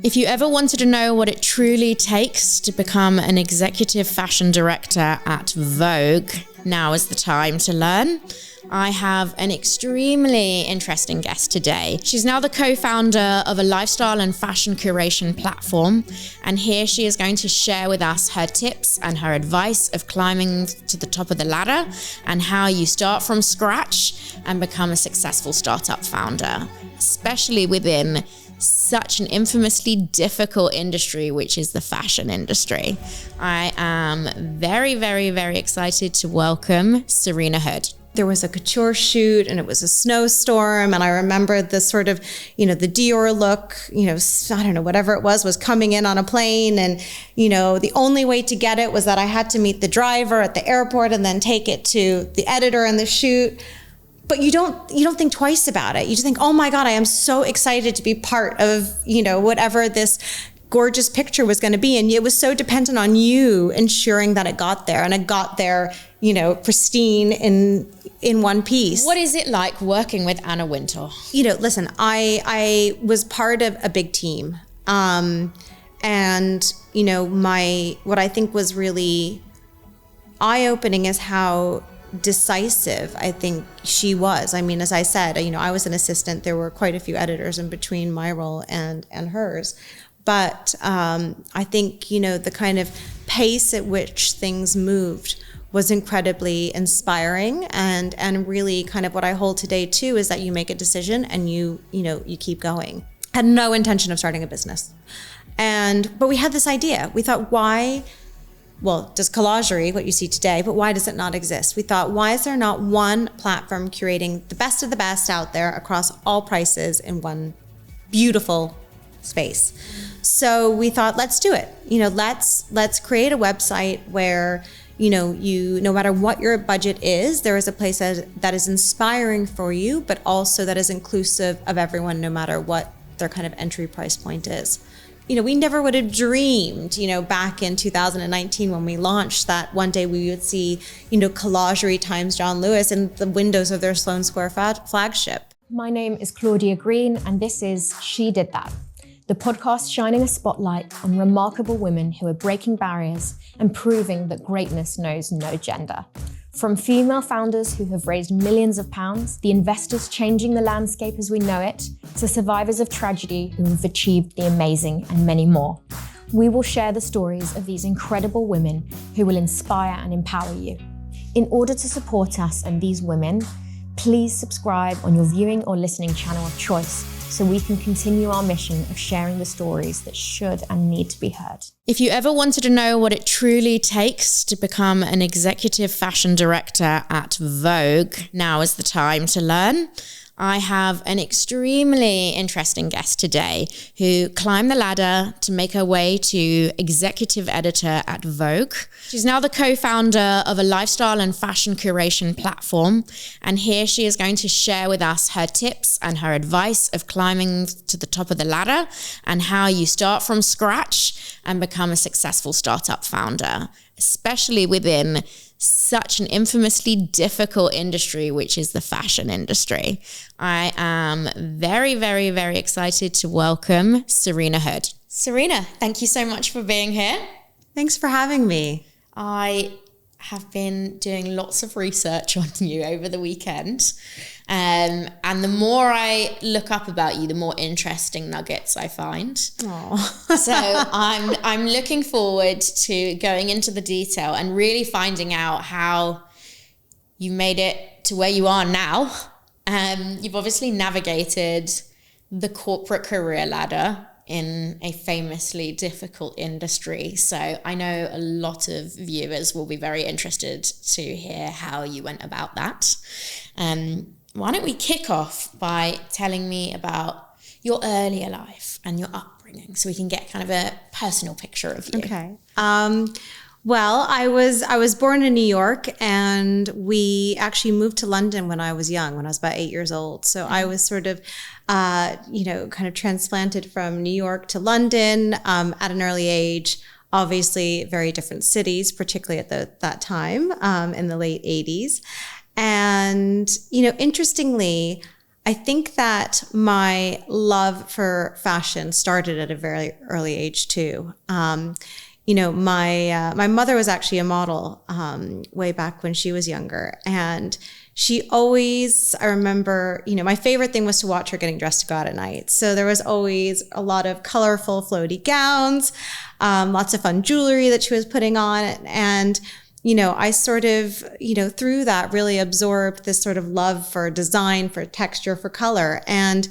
If you ever wanted to know what it truly takes to become an executive fashion director at Vogue, now is the time to learn. I have an extremely interesting guest today. She's now the co-founder of a lifestyle and fashion curation platform, and here she is going to share with us her tips and her advice of climbing to the top of the ladder and how you start from scratch and become a successful startup founder, especially within such an infamously difficult industry, which is the fashion industry. I am very, very, very excited to welcome Serena Hood. There was a couture shoot and it was a snowstorm. And I remember the sort of, the Dior look, I don't know, whatever it was coming in on a plane. And, the only way to get it was that I had to meet the driver at the airport and then take it to the editor and the shoot. But you don't think twice about it. You just think, oh my God, I am so excited to be part of, whatever this gorgeous picture was going to be. And it was so dependent on you ensuring that it got there, and it got there, pristine in one piece. What is it like working with Anna Wintour? Listen, I was part of a big team. And, what I think was really eye-opening is how decisive I think she was. I mean, as I said, I was an assistant. There were quite a few editors in between my role and hers. But I think, the kind of pace at which things moved was incredibly inspiring, and really kind of what I hold today too is that you make a decision and you keep going. Had no intention of starting a business. But we had this idea. We thought, does Collagerie, what you see today, but why does it not exist? We thought, why is there not one platform curating the best of the best out there across all prices in one beautiful space? So we thought, let's do it. Let's create a website where, no matter what your budget is, there is a place that is inspiring for you, but also that is inclusive of everyone, no matter what their kind of entry price point is. We never would have dreamed, back in 2019 when we launched, that one day we would see, Collagerie times John Lewis in the windows of their Sloane Square flagship. My name is Claudia Green, and this is She Did That, the podcast shining a spotlight on remarkable women who are breaking barriers and proving that greatness knows no gender. From female founders who have raised millions of pounds, the investors changing the landscape as we know it, to survivors of tragedy who have achieved the amazing, and many more. We will share the stories of these incredible women who will inspire and empower you. In order to support us and these women, please subscribe on your viewing or listening channel of choice, so we can continue our mission of sharing the stories that should and need to be heard. If you ever wanted to know what it truly takes to become an executive fashion director at Vogue, now is the time to learn. I have an extremely interesting guest today who climbed the ladder to make her way to executive editor at Vogue. She's now the co-founder of a lifestyle and fashion curation platform, and here she is going to share with us her tips and her advice of climbing to the top of the ladder and how you start from scratch and become a successful startup founder, especially within such an infamously difficult industry, which is the fashion industry. I am very, very, very excited to welcome Serena Hood. Serena, thank you so much for being here. Thanks for having me. I have been doing lots of research on you over the weekend. And the more I look up about you, the more interesting nuggets I find. Aww. So I'm looking forward to going into the detail and really finding out how you made it to where you are now. You've obviously navigated the corporate career ladder in a famously difficult industry. So I know a lot of viewers will be very interested to hear how you went about that. Why don't we kick off by telling me about your earlier life and your upbringing so we can get kind of a personal picture of you. Okay. Well, I was born in New York, and we actually moved to London when I was young, when I was about 8 years old. So I was sort of, kind of transplanted from New York to London at an early age. Obviously, very different cities, particularly at that time in the late 80s. And, interestingly, I think that my love for fashion started at a very early age too. My mother was actually a model way back when she was younger, and she always, I remember, my favorite thing was to watch her getting dressed to go out at night. So there was always a lot of colorful, floaty gowns, lots of fun jewelry that she was putting on, and I sort of, through that really absorbed this sort of love for design, for texture, for color. And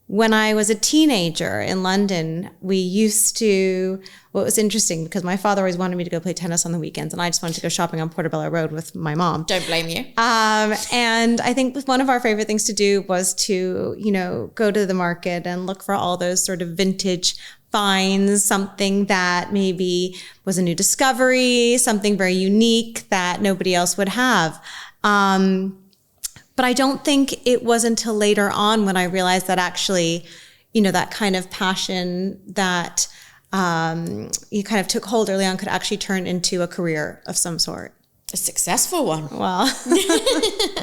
when I was a teenager in London, we used to, well, it was interesting because my father always wanted me to go play tennis on the weekends, and I just wanted to go shopping on Portobello Road with my mom. Don't blame you. And I think one of our favorite things to do was to, go to the market and look for all those sort of vintage finds, something that maybe was a new discovery, something very unique that nobody else would have. But I don't think it was until later on when I realized that actually, that kind of passion that you kind of took hold early on could actually turn into a career of some sort. A successful one. Well.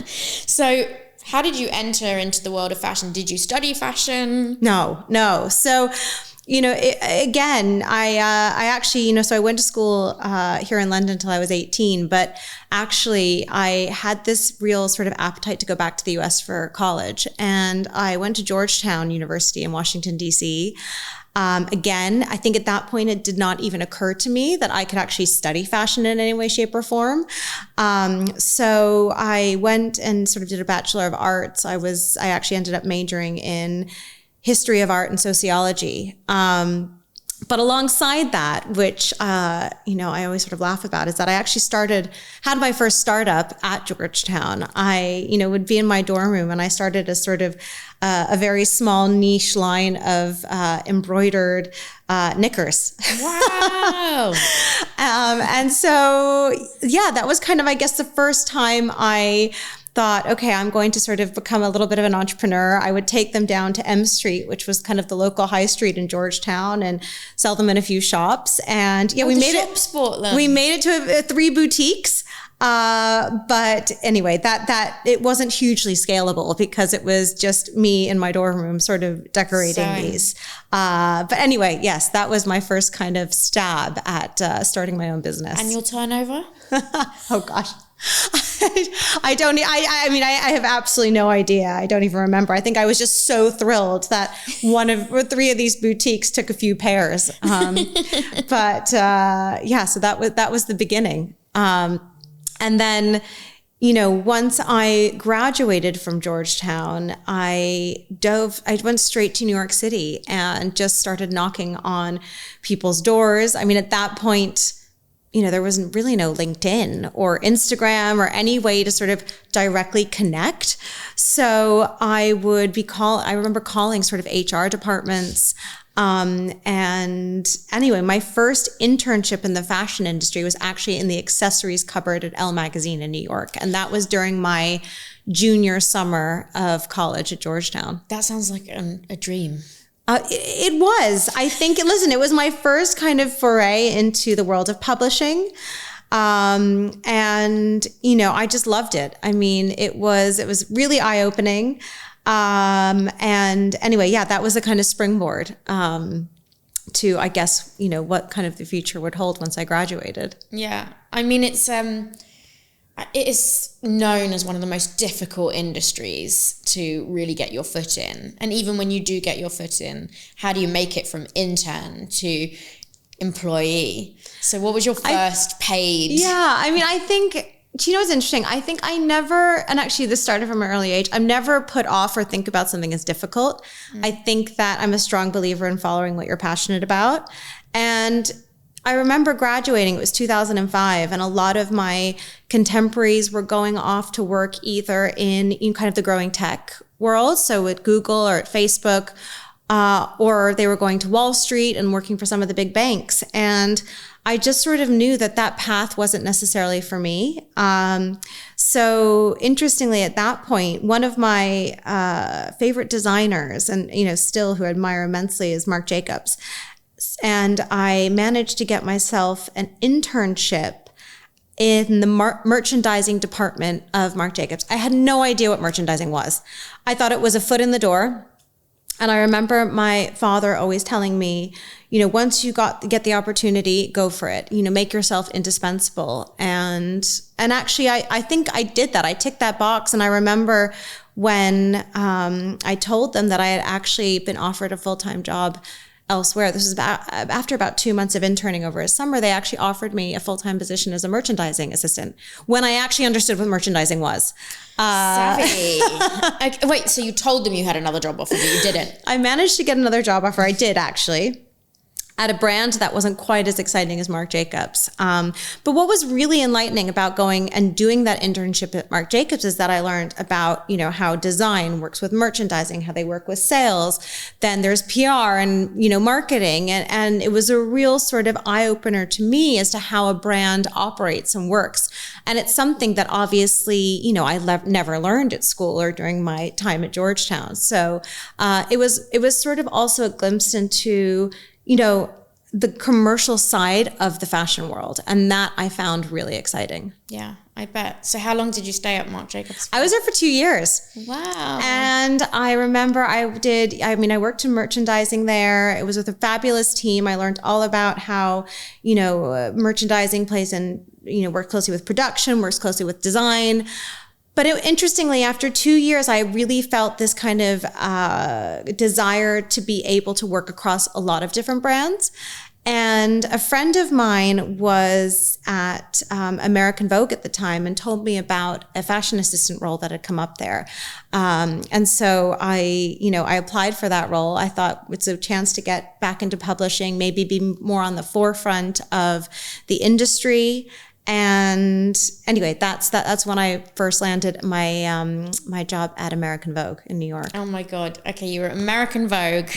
So how did you enter into the world of fashion? Did you study fashion? No. So, I actually, so I went to school here in London until I was 18, but actually I had this real sort of appetite to go back to the US for college. And I went to Georgetown University in Washington, D.C. Again, I think at that point, it did not even occur to me that I could actually study fashion in any way, shape, or form. So I went and sort of did a Bachelor of Arts. I actually ended up majoring in history of art and sociology. But alongside that, which, I always sort of laugh about, is that I actually had my first startup at Georgetown. I, would be in my dorm room, and I started as sort of a very small niche line of embroidered knickers. Wow. And so, that was kind of, I guess, the first time I thought, okay, I'm going to sort of become a little bit of an entrepreneur. I would take them down to M Street, which was kind of the local high street in Georgetown, and sell them in a few shops. And we made it. We made it to 3 boutiques. But anyway, that it wasn't hugely scalable because it was just me in my dorm room sort of decorating these. But anyway, yes, that was my first kind of stab at starting my own business. Annual turnover? Oh gosh. I have absolutely no idea. I don't even remember. I think I was just so thrilled that 3 of these boutiques took a few pairs. So that was the beginning. And then, once I graduated from Georgetown, I went straight to New York City and just started knocking on people's doors. I mean, at that point, there wasn't really no LinkedIn or Instagram or any way to sort of directly connect. So I remember calling sort of HR departments. And anyway, my first internship in the fashion industry was actually in the accessories cupboard at Elle Magazine in New York. And that was during my junior summer of college at Georgetown. That sounds like a dream. It was. I think, it was my first kind of foray into the world of publishing. And, I just loved it. I mean, it was really eye-opening. And anyway, that was a kind of springboard, to, I guess, what kind of the future would hold once I graduated. Yeah. I mean, it is known as one of the most difficult industries to really get your foot in. And even when you do get your foot in, how do you make it from intern to employee? So what was your first paid? Yeah, I mean, I think, what's interesting? I think I never, and actually this started from an early age, I've never put off or think about something as difficult. I think that I'm a strong believer in following what you're passionate about. And I remember graduating, it was 2005, and a lot of my contemporaries were going off to work either in kind of the growing tech world, so at Google or at Facebook, or they were going to Wall Street and working for some of the big banks. And I just sort of knew that path wasn't necessarily for me. So interestingly, at that point, one of my favorite designers, and still who I admire immensely, is Marc Jacobs. And I managed to get myself an internship in the merchandising department of Marc Jacobs. I had no idea what merchandising was. I thought it was a foot in the door. And I remember my father always telling me, once you get the opportunity, go for it. Make yourself indispensable. And actually, I think I did that. I ticked that box. And I remember when I told them that I had actually been offered a full-time job elsewhere. This was after about 2 months of interning over a summer. They actually offered me a full-time position as a merchandising assistant when I actually understood what merchandising was. Savvy. Wait, so you told them you had another job offer, but you didn't? I managed to get another job offer. I did, actually, at a brand that wasn't quite as exciting as Marc Jacobs. But what was really enlightening about going and doing that internship at Marc Jacobs is that I learned about, how design works with merchandising, how they work with sales. Then there's PR and, marketing. And it was a real sort of eye-opener to me as to how a brand operates and works. And it's something that obviously, I never learned at school or during my time at Georgetown. So it was sort of also a glimpse into the commercial side of the fashion world. And that I found really exciting. Yeah, I bet. So how long did you stay at Marc Jacobs for? I was there for 2 years. Wow. And I remember I worked in merchandising there. It was with a fabulous team. I learned all about how, merchandising plays in, works closely with production, works closely with design. But interestingly, after 2 years, I really felt this kind of desire to be able to work across a lot of different brands. And a friend of mine was at American Vogue at the time and told me about a fashion assistant role that had come up there. And so I applied for that role. I thought it's a chance to get back into publishing, maybe be more on the forefront of the industry. And anyway, that's when I first landed my my job at American Vogue in New York. Oh my God. Okay, you were at American Vogue.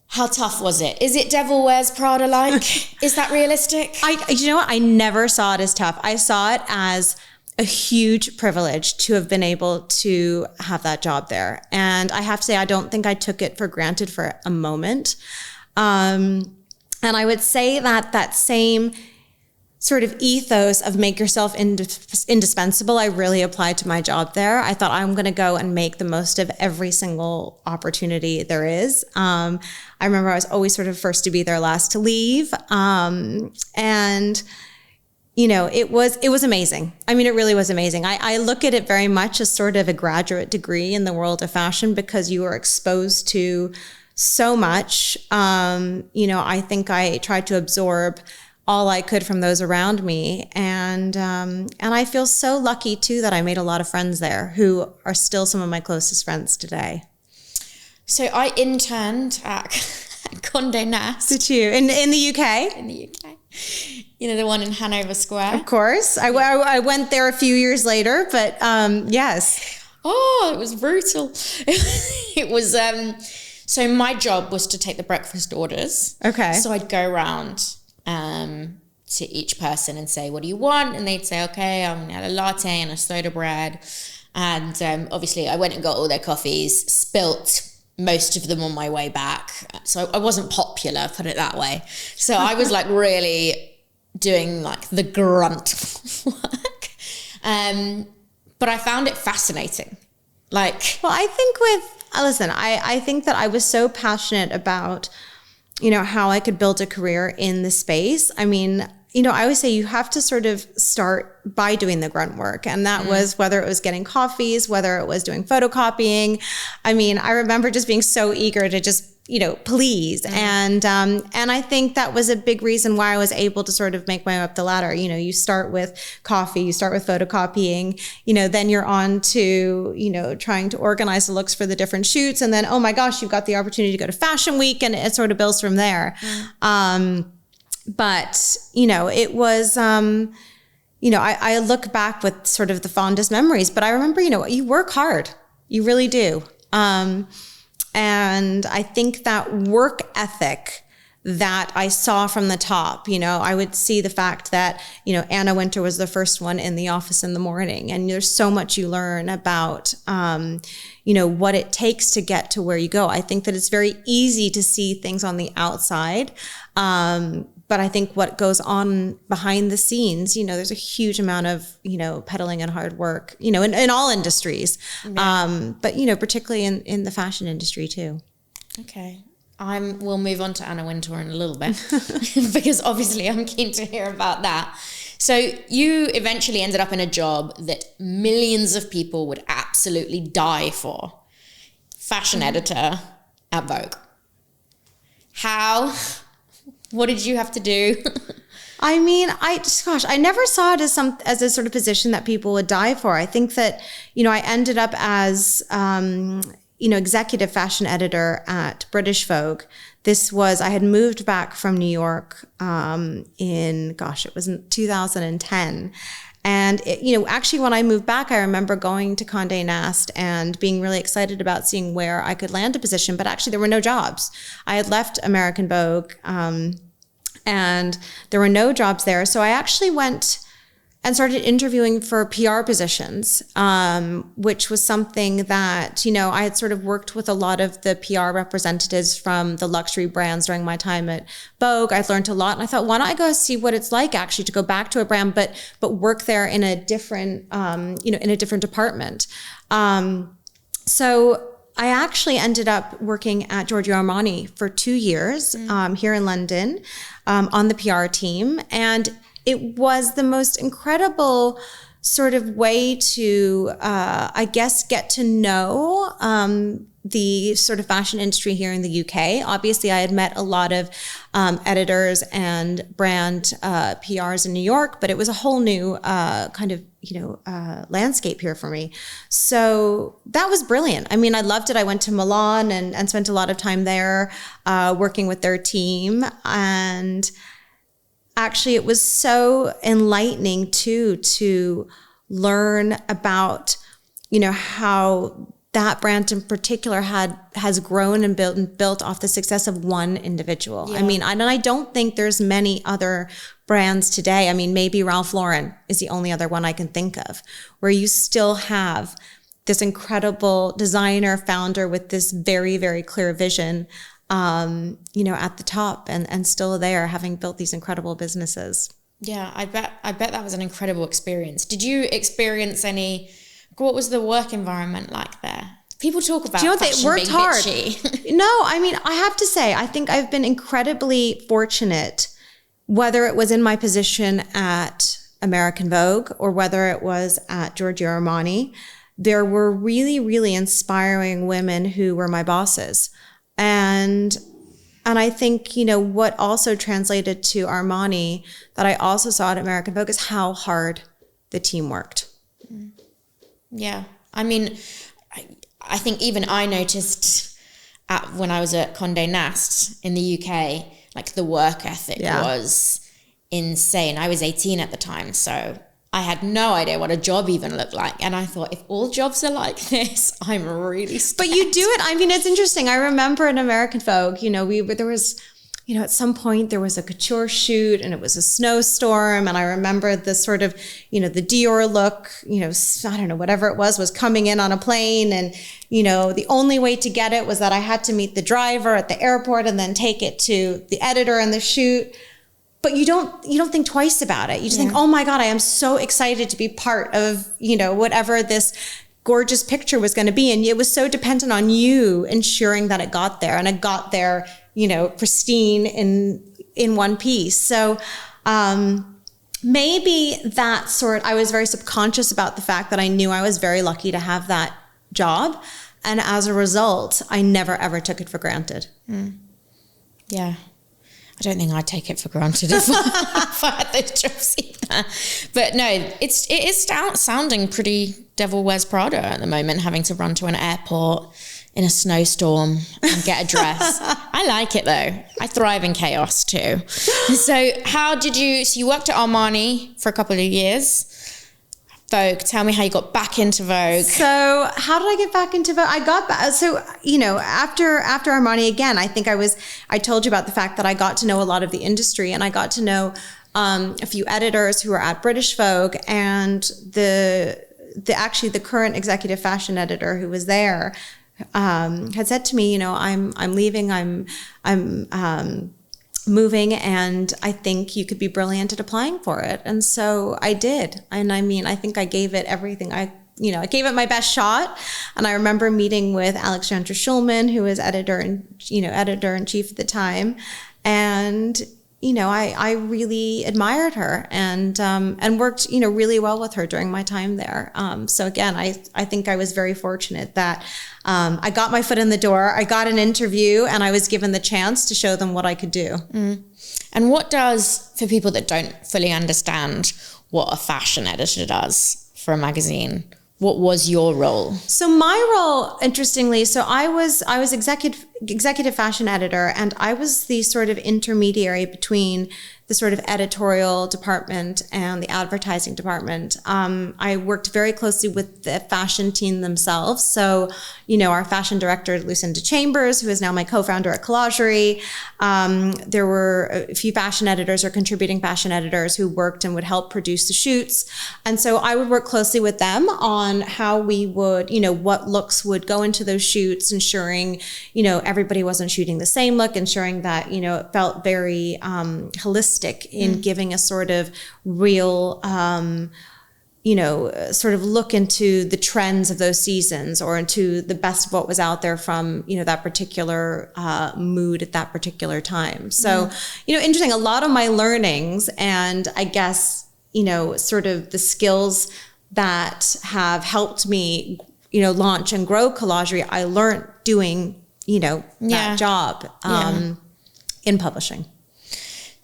How tough was it? Is it Devil Wears Prada like? Is that realistic? I never saw it as tough. I saw it as a huge privilege to have been able to have that job there. And I have to say, I don't think I took it for granted for a moment. And I would say that same sort of ethos of make yourself indispensable, I really applied to my job there. I thought I'm going to go and make the most of every single opportunity there is. I remember I was always sort of first to be there, last to leave. And it was amazing. I mean, it really was amazing. I look at it very much as sort of a graduate degree in the world of fashion because you are exposed to so much. I think I tried to absorb all I could from those around me. And I feel so lucky too that I made a lot of friends there who are still some of my closest friends today. So I interned at Condé Nast. Did you? In the UK? In the UK. The one in Hanover Square. Of course. I went there a few years later, but yes. Oh, it was brutal. It was, so my job was to take the breakfast orders. Okay. So I'd go around to each person and say, what do you want? And they'd say, okay, I'm gonna have a latte and a soda bread. And obviously I went and got all their coffees, spilt most of them on my way back. So I wasn't popular, put it that way. So I was like really doing like the grunt work. But I found it fascinating. Well, I think I think that I was so passionate about how I could build a career in the space. I mean, I always say you have to sort of start by doing the grunt work. And that was whether it was getting coffees, whether it was doing photocopying. I mean, I remember just being so eager to just, please. And I think that was a big reason why I was able to sort of make my way up the ladder. You start with coffee, you start with photocopying, then you're on to, trying to organize the looks for the different shoots. And then, oh my gosh, you've got the opportunity to go to Fashion Week and it sort of builds from there. But, it was, I look back with sort of the fondest memories, but I remember, you work hard. You really do. And I think that work ethic that I saw from the top. I would see the fact that, Anna Wintour was the first one in the office in the morning. And there's so much you learn about, what it takes to get to where you go. I think that it's very easy to see things on the outside. But I think what goes on behind the scenes, there's a huge amount of, pedaling and hard work, in all industries. Yeah. But, particularly in the fashion industry too. Okay. We'll move on to Anna Wintour in a little bit because obviously I'm keen to hear about that. So you eventually ended up in a job that millions of people would absolutely die for. Fashion editor at Vogue. What did you have to do? I mean, I never saw it as a sort of position that people would die for. I think that, I ended up as, executive fashion editor at British Vogue. I had moved back from New York it was in 2010. And, actually when I moved back, I remember going to Condé Nast and being really excited about seeing where I could land a position, but actually there were no jobs. I had left American Vogue and there were no jobs there. So I actually went and started interviewing for PR positions, which was something that, I had sort of worked with a lot of the PR representatives from the luxury brands during my time at Vogue. I learned a lot, and I thought, why don't I go see what it's like actually to go back to a brand, but work there in a different, in a different department. So I actually ended up working at Giorgio Armani for 2 years here in London on the PR team, and it was the most incredible sort of way to, get to know the sort of fashion industry here in the UK. Obviously, I had met a lot of editors and brand PRs in New York, but it was a whole new landscape here for me. So that was brilliant. I mean, I loved it. I went to Milan and spent a lot of time there working with their team. And actually, it was so enlightening too to learn about, how that brand in particular has grown and built off the success of one individual. Yeah. I mean, I don't think there's many other brands today. I mean, maybe Ralph Lauren is the only other one I can think of, where you still have this incredible designer founder with this very, very clear vision, at the top and still there, having built these incredible businesses. Yeah, I bet that was an incredible experience. Did you experience what was the work environment like there? People talk about they worked hard. Bitchy. No, I mean, I have to say, I think I've been incredibly fortunate, whether it was in my position at American Vogue or whether it was at Giorgio Armani. There were really, really inspiring women who were my bosses. And I think, what also translated to Armani that I also saw at American Vogue is how hard the team worked. Yeah. I mean, I think even I noticed when I was at Condé Nast in the UK, like the work ethic was insane. I was 18 at the time, so I had no idea what a job even looked like. And I thought, if all jobs are like this, I'm really scared. But you do it. I mean, it's interesting. I remember in American Vogue, there was, at some point there was a couture shoot and it was a snowstorm. And I remember the sort of, the Dior look, I don't know, whatever it was coming in on a plane. And, the only way to get it was that I had to meet the driver at the airport and then take it to the editor and the shoot. But you don't think twice about it. You just think, oh my God, I am so excited to be part of, whatever this gorgeous picture was going to be. And it was so dependent on you ensuring that it got there, and it got there, pristine in one piece. So, maybe I was very subconscious about the fact that I knew I was very lucky to have that job. And as a result, I never ever took it for granted. Yeah. I don't think I'd take it for granted if I had those jobs either. But no, it is sounding pretty Devil Wears Prada at the moment, having to run to an airport in a snowstorm and get a dress. I like it though. I thrive in chaos too. So you worked at Armani for a couple of years. Vogue. Tell me how you got back into Vogue. So how did I get back into Vogue? I got back. So, you know, after Armani, again, I think I told you about the fact that I got to know a lot of the industry, and I got to know a few editors who were at British Vogue, and the current executive fashion editor who was there had said to me, you know, I'm leaving, I'm moving, and I think you could be brilliant at applying for it. And so I did. And I mean, I think I gave it everything. I gave it my best shot. And I remember meeting with Alexandra Schulman, who was editor in chief at the time. And, you know, I really admired her and worked, you know, really well with her during my time there. So again, I think I was very fortunate that I got my foot in the door, I got an interview, and I was given the chance to show them what I could do. And what does, for people that don't fully understand what a fashion editor does for a magazine, what was your role? So my role, interestingly, so I was executive fashion editor, and I was the sort of intermediary between the sort of editorial department and the advertising department. I worked very closely with the fashion team themselves. So, you know, our fashion director, Lucinda Chambers, who is now my co-founder at Collagerie. There were a few fashion editors or contributing fashion editors who worked and would help produce the shoots. And so I would work closely with them on how we would, you know, what looks would go into those shoots, ensuring, you know, everybody wasn't shooting the same look, ensuring that, you know, it felt very holistic in giving a sort of real, you know, sort of look into the trends of those seasons or into the best of what was out there from, you know, that particular mood at that particular time. So, you know, interesting, a lot of my learnings and I guess, you know, sort of the skills that have helped me, you know, launch and grow Collagerie, I learned doing, you know, that job in publishing.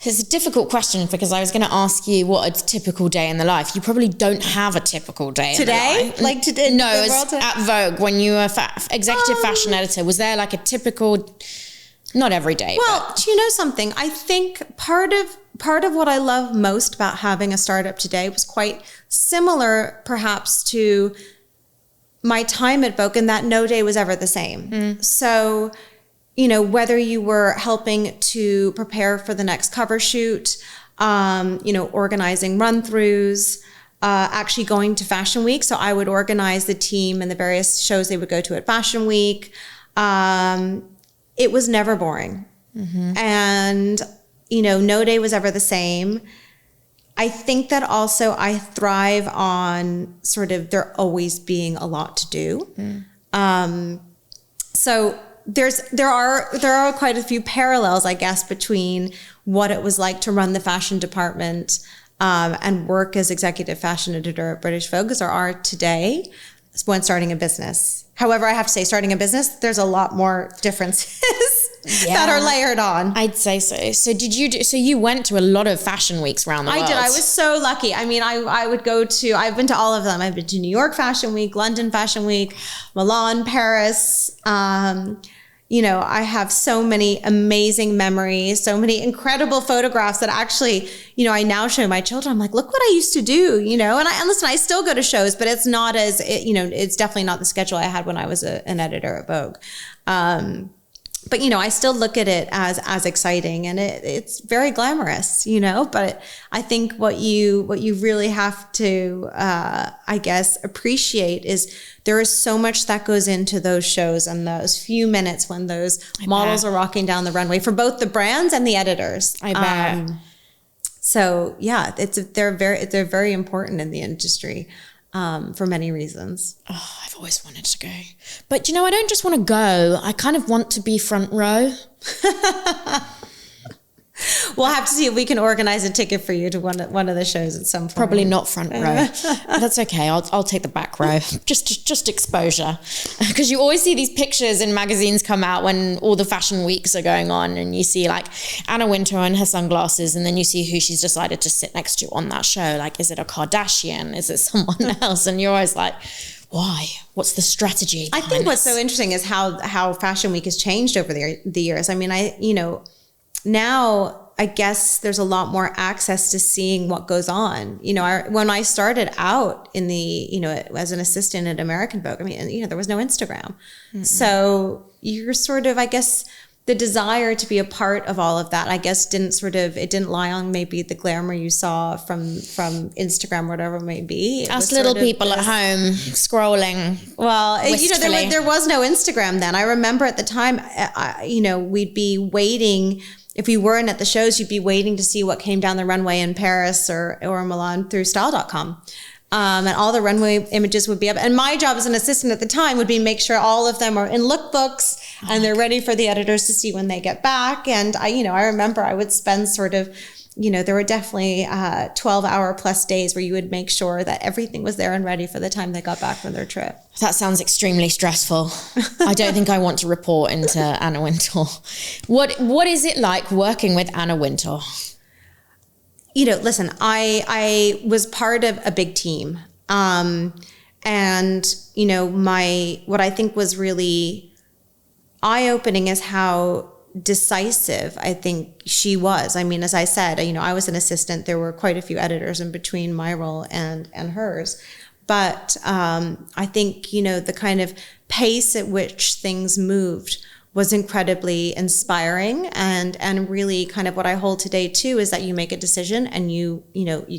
It's a difficult question because I was going to ask you what a typical day in the life. You probably don't have a typical day today? In the life. Like today? No, it's at Vogue when you were executive fashion editor. Was there like a typical, not every day? Well, do you know something? I think part of what I love most about having a startup today was quite similar perhaps to my time at Vogue, in that no day was ever the same. So, you know, whether you were helping to prepare for the next cover shoot, you know, organizing run-throughs, actually going to Fashion Week. So I would organize the team and the various shows they would go to at Fashion Week. It was never boring. And, you know, no day was ever the same. I think that also I thrive on sort of there always being a lot to do. So there are quite a few parallels, I guess, between what it was like to run the fashion department and work as executive fashion editor at British Vogue as there are today when starting a business. However, I have to say, starting a business, there's a lot more differences that are layered on. I'd say so. So you went to a lot of fashion weeks around the world? I did. I was so lucky. I mean, I've been to all of them. I've been to New York Fashion Week, London Fashion Week, Milan, Paris. You know, I have so many amazing memories, so many incredible photographs that actually, you know, I now show my children. I'm like, look what I used to do, you know, and listen, I still go to shows, but it's not as, you know, it's definitely not the schedule I had when I was an editor at Vogue. But, you know, I still look at it as exciting, and it's very glamorous, you know, but I think what you really have to, I guess, appreciate is there is so much that goes into those shows and those few minutes when those models are walking down the runway for both the brands and the editors. I bet. So yeah, they're very important in the industry. For many reasons. Oh, I've always wanted to go. But you know, I don't just want to go. I kind of want to be front row. We'll have to see if we can organize a ticket for you to one of the shows at some point. Probably not front row. That's okay. I'll take the back row. Just exposure. Because you always see these pictures in magazines come out when all the fashion weeks are going on, and you see like Anna Wintour and her sunglasses, and then you see who she's decided to sit next to on that show. Like, is it a Kardashian? Is it someone else? And you're always like, why? What's the strategy? I think what's so interesting is how Fashion Week has changed over the years. I mean, now I guess there's a lot more access to seeing what goes on. When I started out in the, as an assistant at American Vogue, there was no Instagram. Mm-hmm. So you're sort of, I guess, the desire to be a part of all of that, I guess, it didn't lie on maybe the glamour you saw from Instagram, whatever it may be. Us little people at home scrolling. Well, there was no Instagram then. I remember at the time, we'd be waiting. If we weren't at the shows, you'd be waiting to see what came down the runway in Paris or Milan through style.com. And all the runway images would be up. And my job as an assistant at the time would be make sure all of them are in lookbooks and they're ready for the editors to see when they get back. And I remember I would spend sort of, there were definitely 12-hour plus days where you would make sure that everything was there and ready for the time they got back from their trip. That sounds extremely stressful. I don't think I want to report into Anna Wintour. What is it like working with Anna Wintour? Listen, I was part of a big team. And what I think was really eye-opening is how decisive I think she was. As I said, I was an assistant. There were quite a few editors in between my role and hers. But I think, the kind of pace at which things moved was incredibly inspiring, and really kind of what I hold today too is that you make a decision and you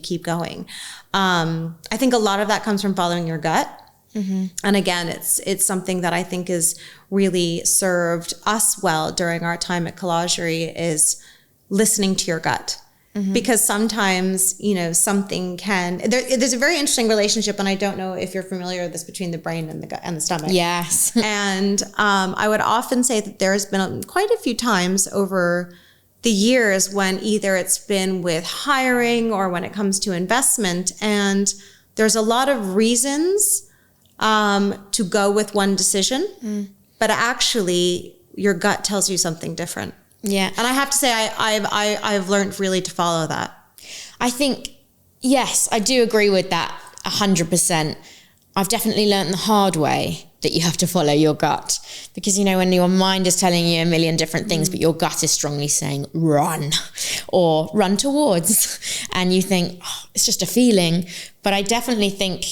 keep going. I think a lot of that comes from following your gut. Mm-hmm. And again, it's something that I think has really served us well during our time at Collagerie, is listening to your gut. Mm-hmm. Because sometimes, something there's a very interesting relationship, and I don't know if you're familiar with this, between the brain and the gut and the stomach. Yes. And I would often say that there's been quite a few times over the years when either it's been with hiring or when it comes to investment, and there's a lot of reasons to go with one decision, but actually your gut tells you something different. Yeah. And I have to say, I've learned really to follow that. I think, yes, I do agree with that 100%. I've definitely learned the hard way that you have to follow your gut, because, when your mind is telling you a million different things, but your gut is strongly saying run or run towards, and you think, it's just a feeling. But I definitely think,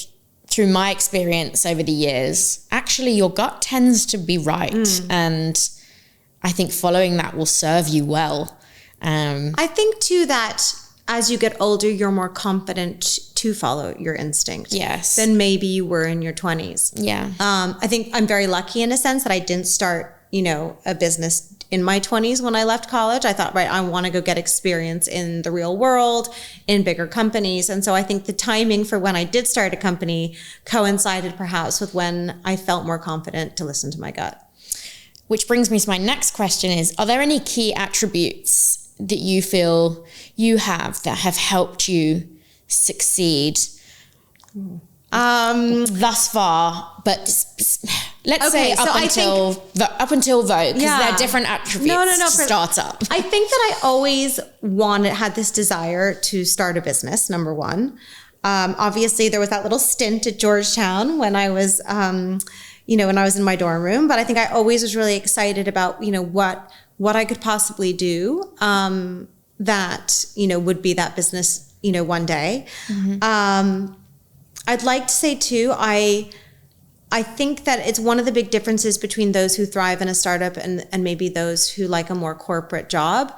through my experience over the years, actually your gut tends to be right. And I think following that will serve you well. I think too that as you get older, you're more confident to follow your instinct. Yes. Than maybe you were in your 20s. Yeah. I think I'm very lucky in a sense that I didn't start, a business in my 20s when I left college. I thought, right, I want to go get experience in the real world, in bigger companies. And so I think the timing for when I did start a company coincided perhaps with when I felt more confident to listen to my gut. Which brings me to my next question is, are there any key attributes that you feel you have that have helped you succeed thus far? But let's say up until Vogue, because they're different attributes to start up. I think that I always had this desire to start a business, number one. Obviously, there was that little stint at Georgetown when I was... when I was in my dorm room, but I think I always was really excited about, what I could possibly do, that, would be that business, one day. Mm-hmm. I'd like to say too, I think that it's one of the big differences between those who thrive in a startup and maybe those who like a more corporate job.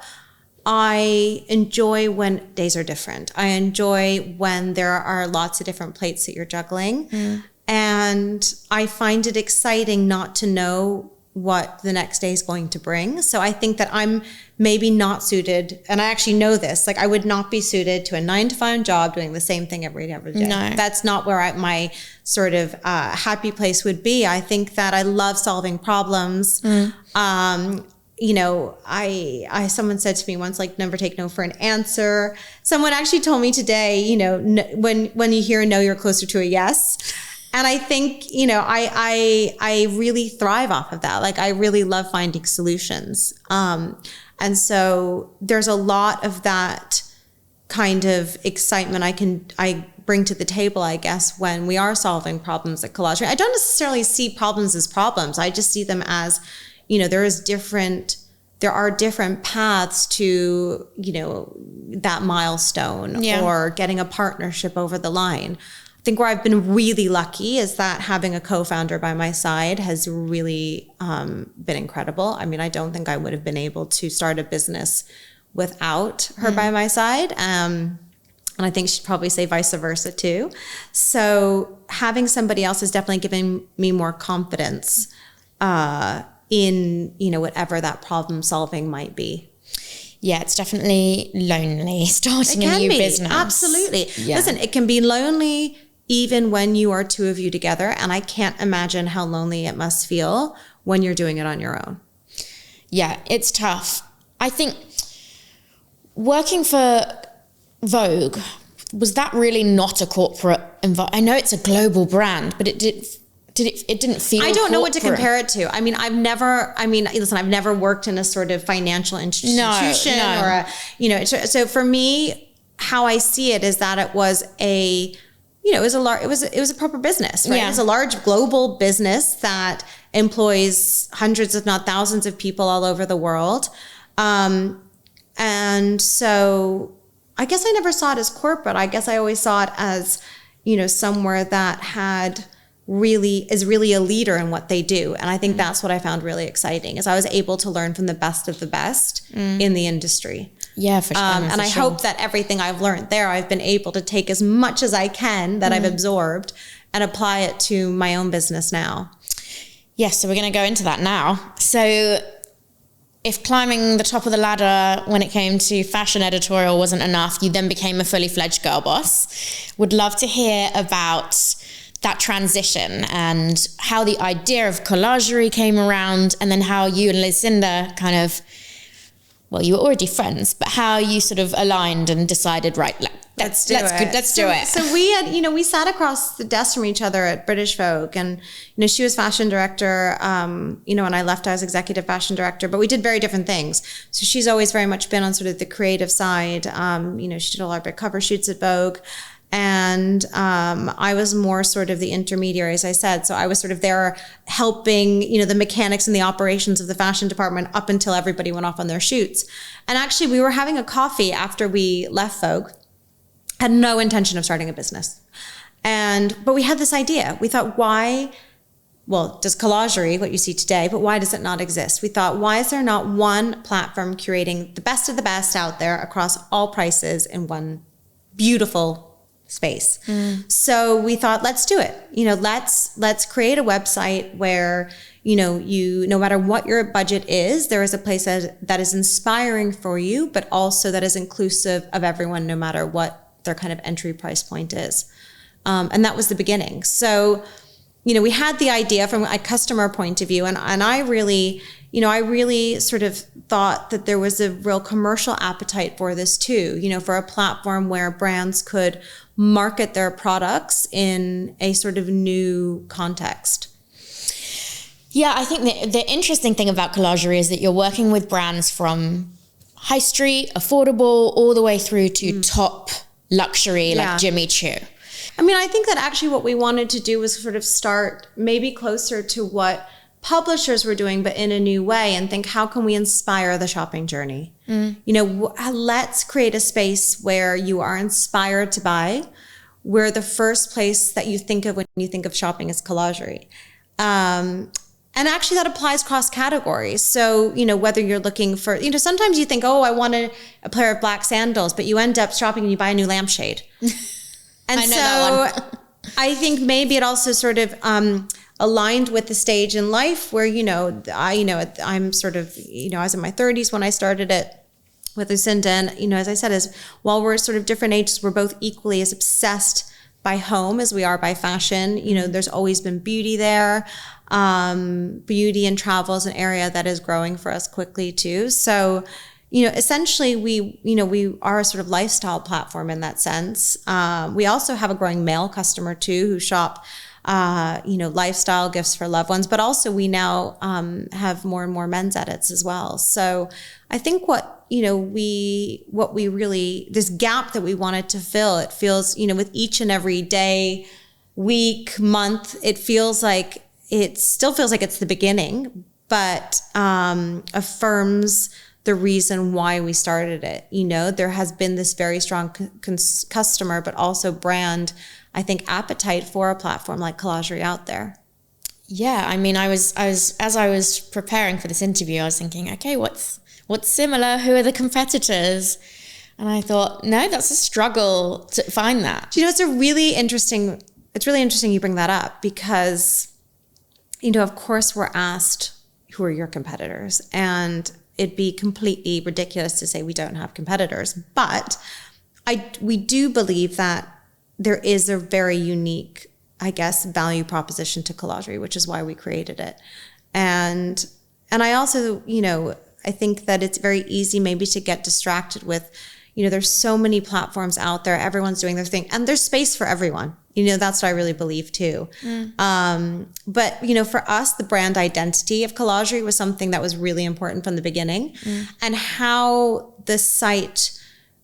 I enjoy when days are different. I enjoy when there are lots of different plates that you're juggling. Mm. And I find it exciting not to know what the next day is going to bring. So I think that I'm maybe not suited, and I actually know this, I would not be suited to a 9-to-5 job doing the same thing every day. No. That's not where my sort of happy place would be. I think that I love solving problems. Someone said to me once, never take no for an answer. Someone actually told me today, when you hear a no, you're closer to a yes. And I think, I really thrive off of that. I really love finding solutions. And so there's a lot of that kind of excitement I bring to the table, I guess, when we are solving problems at Collagerie. I don't necessarily see problems as problems. I just see them as, there is different there are different paths to, you know, that milestone or getting a partnership over the line. I think where I've been really lucky is that having a co-founder by my side has really been incredible. I mean, I don't think I would have been able to start a business without her by my side. And I think she'd probably say vice versa too. So having somebody else has definitely given me more confidence in, you know, whatever that problem solving might be. Yeah, it's definitely lonely starting a new business. Absolutely. Yeah. Listen, it can be lonely even when you are two of you together. And I can't imagine how lonely it must feel when you're doing it on your own. Yeah, it's tough. I think working for Vogue, was that really not a corporate environment? I know it's a global brand, but it didn't feel I don't corporate. know what to compare it to. I mean, I've never worked in a sort of financial institution or a, you know, so for me, how I see it is that it was a, you know, it was a proper business, right? Yeah. It's a large global business that employs hundreds, if not thousands of people all over the world. And so I guess I never saw it as corporate. I guess I always saw it as, you know, somewhere that is really a leader in what they do. And I think that's what I found really exciting, is I was able to learn from the best of the best in the industry. Yeah, for sure. And I hope that everything I've learned there, I've been able to take as much as I can that I've absorbed and apply it to my own business now. Yes, so we're going to go into that now. So if climbing the top of the ladder when it came to fashion editorial wasn't enough, you then became a fully fledged girl boss. Would love to hear about that transition and how the idea of Collagerie came around, and then how you and Lucinda kind of, well, you were already friends, but how you sort of aligned and decided, right, let's do it. So we had, you know, we sat across the desk from each other at British Vogue, and, you know, she was fashion director, you know, when I left, I was executive fashion director, but we did very different things. So she's always very much been on sort of the creative side. You know, she did a lot of big cover shoots at Vogue. And I was more sort of the intermediary, as I said. So I was sort of there helping, you know, the mechanics and the operations of the fashion department up until everybody went off on their shoots. And actually, we were having a coffee after we left Vogue. Had no intention of starting a business. But we had this idea. We thought, does Collagerie, what you see today, but why does it not exist? We thought, why is there not one platform curating the best of the best out there across all prices in one beautiful space? So we thought, let's do it. You know, let's create a website where, you know, no matter what your budget is, there is a place that is inspiring for you, but also that is inclusive of everyone, no matter what their kind of entry price point is. And that was the beginning. So, you know, we had the idea from a customer point of view, and I really sort of thought that there was a real commercial appetite for this too, you know, for a platform where brands could market their products in a sort of new context. Yeah, I think the interesting thing about Collagerie is that you're working with brands from high street, affordable, all the way through to top luxury, like Jimmy Choo. I mean, I think that actually what we wanted to do was sort of start maybe closer to what publishers were doing, but in a new way, and think, how can we inspire the shopping journey? You know, let's create a space where you are inspired to buy, where the first place that you think of when you think of shopping is Collagerie. And actually that applies cross categories. So, you know, whether you're looking for, you know, sometimes you think, oh, I want a pair of black sandals, but you end up shopping and you buy a new lampshade. And I know that one. I think maybe it also sort of aligned with the stage in life where, you know, I'm sort of, you know, I was in my 30s when I started it with Lucinda. And, you know, as I said, while we're sort of different ages, we're both equally as obsessed by home as we are by fashion. You know, there's always been beauty there. Beauty and travel is an area that is growing for us quickly too. So, you know, essentially we are a sort of lifestyle platform in that sense. We also have a growing male customer too, who shop, you know, lifestyle gifts for loved ones, but also we now, have more and more men's edits as well. So I think this gap that we wanted to fill, it feels, you know, with each and every day, week, month, it still feels like it's the beginning, but affirms the reason why we started it. You know, there has been this very strong customer, but also brand, I think, appetite for a platform like Collagerie out there. Yeah, I mean, I was as I was preparing for this interview, I was thinking, okay, what's similar? Who are the competitors? And I thought, no, that's a struggle to find that. You know, it's really interesting you bring that up because, you know, of course we're asked, who are your competitors? And it'd be completely ridiculous to say we don't have competitors. But we do believe that there is a very unique, I guess, value proposition to Collagerie, which is why we created it. And I also, you know, I think that it's very easy maybe to get distracted with, you know, there's so many platforms out there, everyone's doing their thing, and there's space for everyone. You know, that's what I really believe too. But, you know, for us, the brand identity of Collagerie was something that was really important from the beginning, and how the site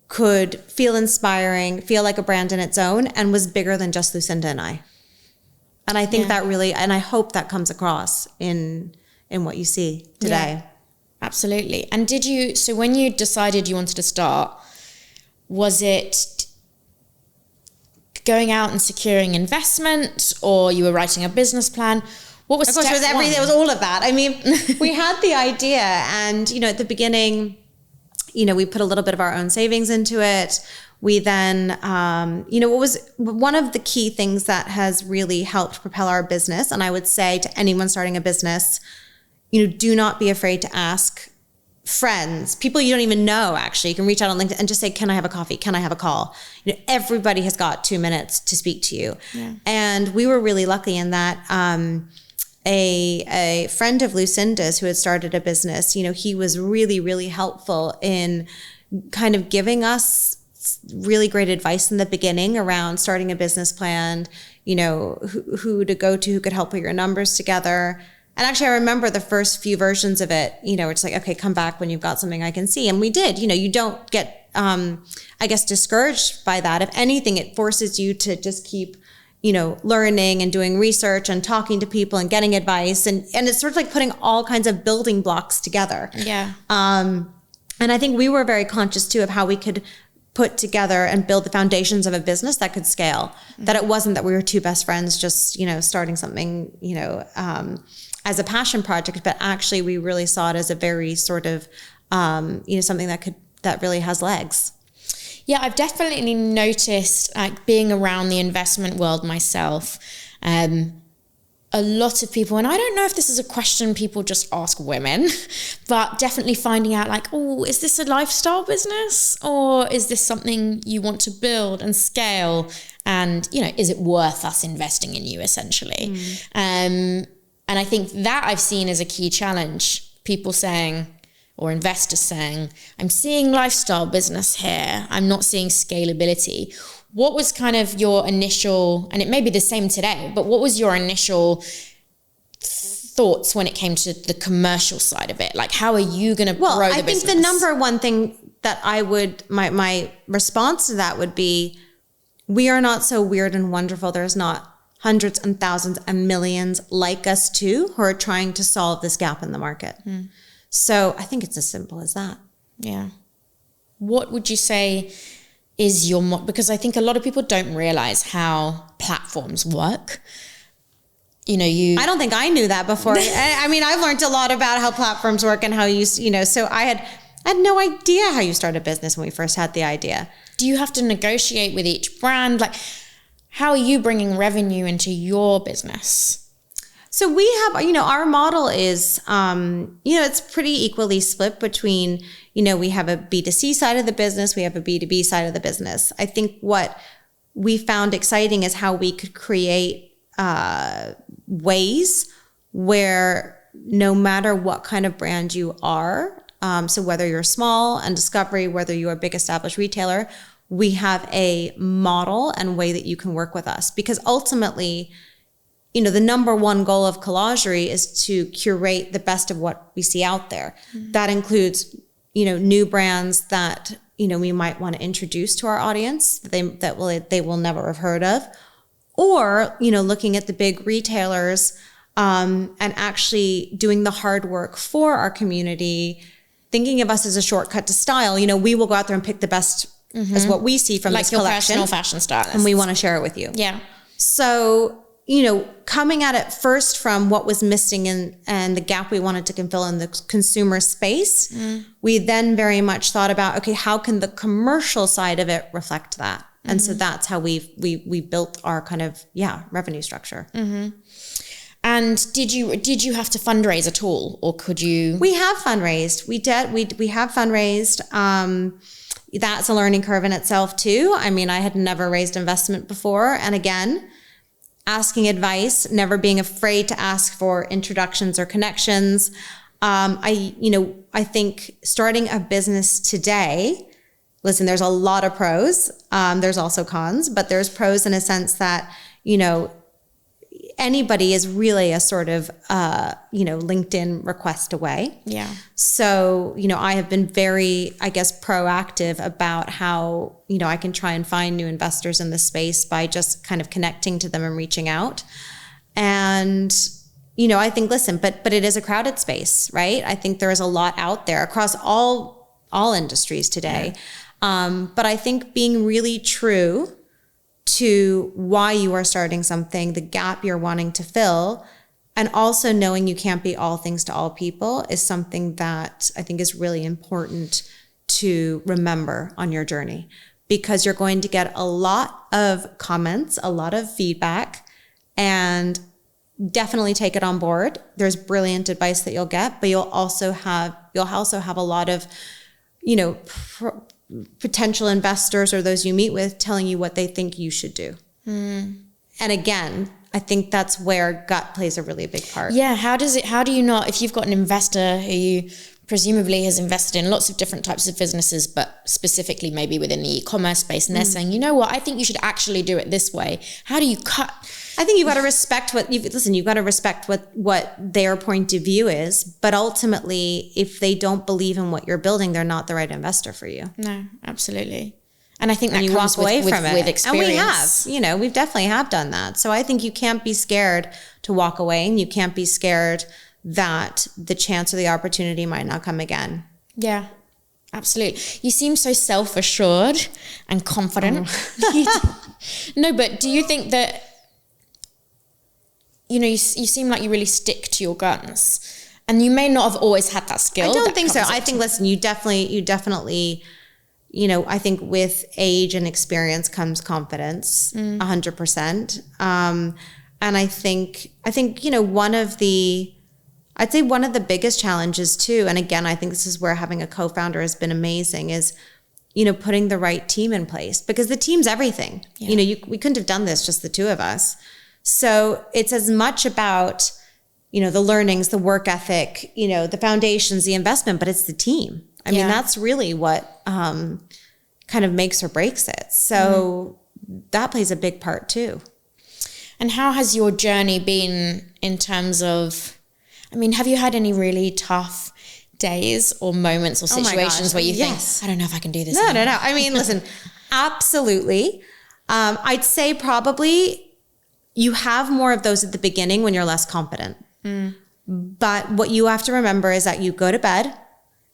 could feel inspiring, feel like a brand in its own, and was bigger than just Lucinda and I. And I think that really, and I hope that comes across in what you see today. Yeah, absolutely. And so when you decided you wanted to start, was it going out and securing investment, or you were writing a business plan? What was step one? It was all of that. I mean, we had the idea, and, you know, at the beginning, you know, we put a little bit of our own savings into it. We then, you know, what was one of the key things that has really helped propel our business, and I would say to anyone starting a business, you know, do not be afraid to ask friends, people you don't even know, actually. You can reach out on LinkedIn and just say, can I have a coffee? Can I have a call? You know, everybody has got 2 minutes to speak to you. Yeah. And we were really lucky in that a friend of Lucinda's who had started a business, you know, he was really, really helpful in kind of giving us really great advice in the beginning around starting a business plan, you know, who to go to, who could help put your numbers together. And actually, I remember the first few versions of it, you know, it's like, okay, come back when you've got something I can see. And we did. You know, you don't get, I guess, discouraged by that. If anything, it forces you to just keep, you know, learning and doing research and talking to people and getting advice. And it's sort of like putting all kinds of building blocks together. Yeah. And I think we were very conscious, too, of how we could put together and build the foundations of a business that could scale. That it wasn't that we were two best friends just, you know, starting something, you know, as a passion project, but actually we really saw it as a very sort of, you know, something that really has legs. Yeah, I've definitely noticed, like, being around the investment world myself, a lot of people, and I don't know if this is a question people just ask women, but definitely finding out, like, oh, is this a lifestyle business, or is this something you want to build and scale? And, you know, is it worth us investing in you, essentially? And I think that I've seen as a key challenge, people saying, or investors saying, I'm seeing lifestyle business here, I'm not seeing scalability. What was kind of your initial, and it may be the same today, but what was your initial thoughts when it came to the commercial side of it? Like, how are you going to grow the business? Well, I think the number one thing that I would, my response to that would be, we are not so weird and wonderful. There's not hundreds and thousands and millions like us too who are trying to solve this gap in the market. So I think it's as simple as that. Yeah. What would you say is your, because I think a lot of people don't realize how platforms work. You know, I don't think I knew that before. I mean, I've learned a lot about how platforms work and how you know, so I had no idea how you start a business when we first had the idea. Do you have to negotiate with each brand? Like, how are you bringing revenue into your business? So we have, you know, our model is, you know, it's pretty equally split between, you know, we have a B2C side of the business, we have a B2B side of the business. I think what we found exciting is how we could create ways where no matter what kind of brand you are, so whether you're small and discovery, whether you're a big established retailer, we have a model and way that you can work with us. Because ultimately, you know, the number one goal of Collagerie is to curate the best of what we see out there. That includes, you know, new brands that, you know, we might want to introduce to our audience that they will never have heard of, or, you know, looking at the big retailers and actually doing the hard work for our community, thinking of us as a shortcut to style. You know, we will go out there and pick the best as what we see from like this your collection. personal fashion stylist. And we want to share it with you. Yeah. So, you know, coming at it first from what was missing and the gap we wanted to fill in the consumer space, we then very much thought about, okay, how can the commercial side of it reflect that? And so that's how we built our kind of, revenue structure. And did you have to fundraise at all, or could you? We have fundraised. We did. We have fundraised. That's a learning curve in itself too. I mean, I had never raised investment before. And again, asking advice, never being afraid to ask for introductions or connections. I think starting a business today, listen, there's a lot of pros. There's also cons, but there's pros in a sense that, you know, anybody is really a sort of, LinkedIn request away. Yeah. So, you know, I have been very, I guess, proactive about how, you know, I can try and find new investors in this space by just kind of connecting to them and reaching out. And, you know, I think, listen, but it is a crowded space, right? I think there is a lot out there across all industries today. But I think being really true to why you are starting something, the gap you're wanting to fill, and also knowing you can't be all things to all people is something that I think is really important to remember on your journey, because you're going to get a lot of comments, a lot of feedback, and definitely take it on board. There's brilliant advice that you'll get, but you'll also have a lot of, you know, potential investors or those you meet with telling you what they think you should do. And again, I think that's where gut plays a really big part. Yeah. How do you not, if you've got an investor who presumably has invested in lots of different types of businesses, but specifically maybe within the e-commerce space, and they're saying, you know what, I think you should actually do it this way. How do you cut? I think you've got to respect you've got to respect what their point of view is. But ultimately, if they don't believe in what you're building, they're not the right investor for you. No, absolutely. And I think that you comes walk away with from it. experience. And we have, you know, we've definitely have done that. So I think you can't be scared to walk away, and you can't be scared that the chance or the opportunity might not come again. Yeah, absolutely. You seem so self-assured and confident. No, but do you think that, you know, you seem like you really stick to your guns, and you may not have always had that skill? I don't think so. I think, listen, you definitely, you know, I think with age and experience comes confidence, 100%. And I think, you know, I'd say one of the biggest challenges too, and again, I think this is where having a co-founder has been amazing, is, you know, putting the right team in place, because the team's everything. Yeah. You know, we couldn't have done this, just the two of us. So it's as much about, you know, the learnings, the work ethic, you know, the foundations, the investment, but it's the team. I mean, that's really what kind of makes or breaks it. So that plays a big part too. And how has your journey been in terms of, I mean, have you had any really tough days or moments or situations where you think, I don't know if I can do this? No. I mean, listen, absolutely. I'd say probably you have more of those at the beginning when you're less confident. But what you have to remember is that you go to bed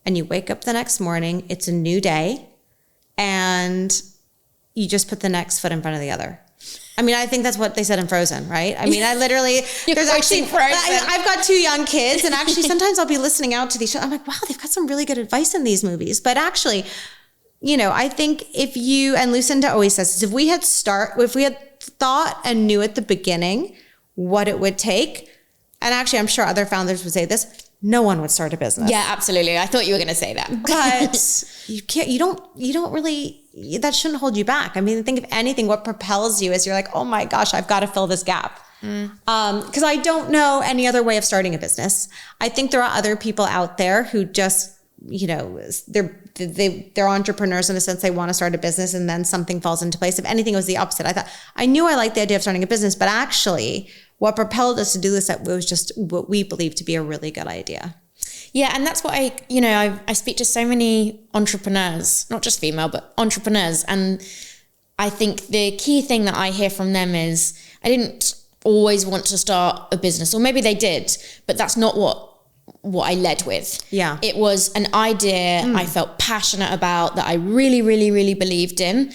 and you wake up the next morning, it's a new day, and you just put the next foot in front of the other. I mean, I think that's what they said in Frozen, right? I mean, I literally, there's actually, I've got 2 young kids, and actually sometimes I'll be listening out to these shows. I'm like, wow, they've got some really good advice in these movies. But actually, you know, I think if you, and Lucinda always says this, if we had thought and knew at the beginning what it would take, and actually I'm sure other founders would say this, no one would start a business. Yeah, absolutely. I thought you were going to say that. But you don't really, that shouldn't hold you back. I mean, I think if anything, what propels you is you're like, oh my gosh, I've got to fill this gap. Because I don't know any other way of starting a business. I think there are other people out there who just, you know, they're entrepreneurs in a sense. They want to start a business and then something falls into place. If anything, it was the opposite. I knew I liked the idea of starting a business, but actually what propelled us to do this was just what we believed to be a really good idea. Yeah. And that's what I speak to so many entrepreneurs, not just female, but entrepreneurs. And I think the key thing that I hear from them is, always want to start a business, or maybe they did, but that's not what I led with. Yeah. It was an idea I felt passionate about, that I really, really, really believed in.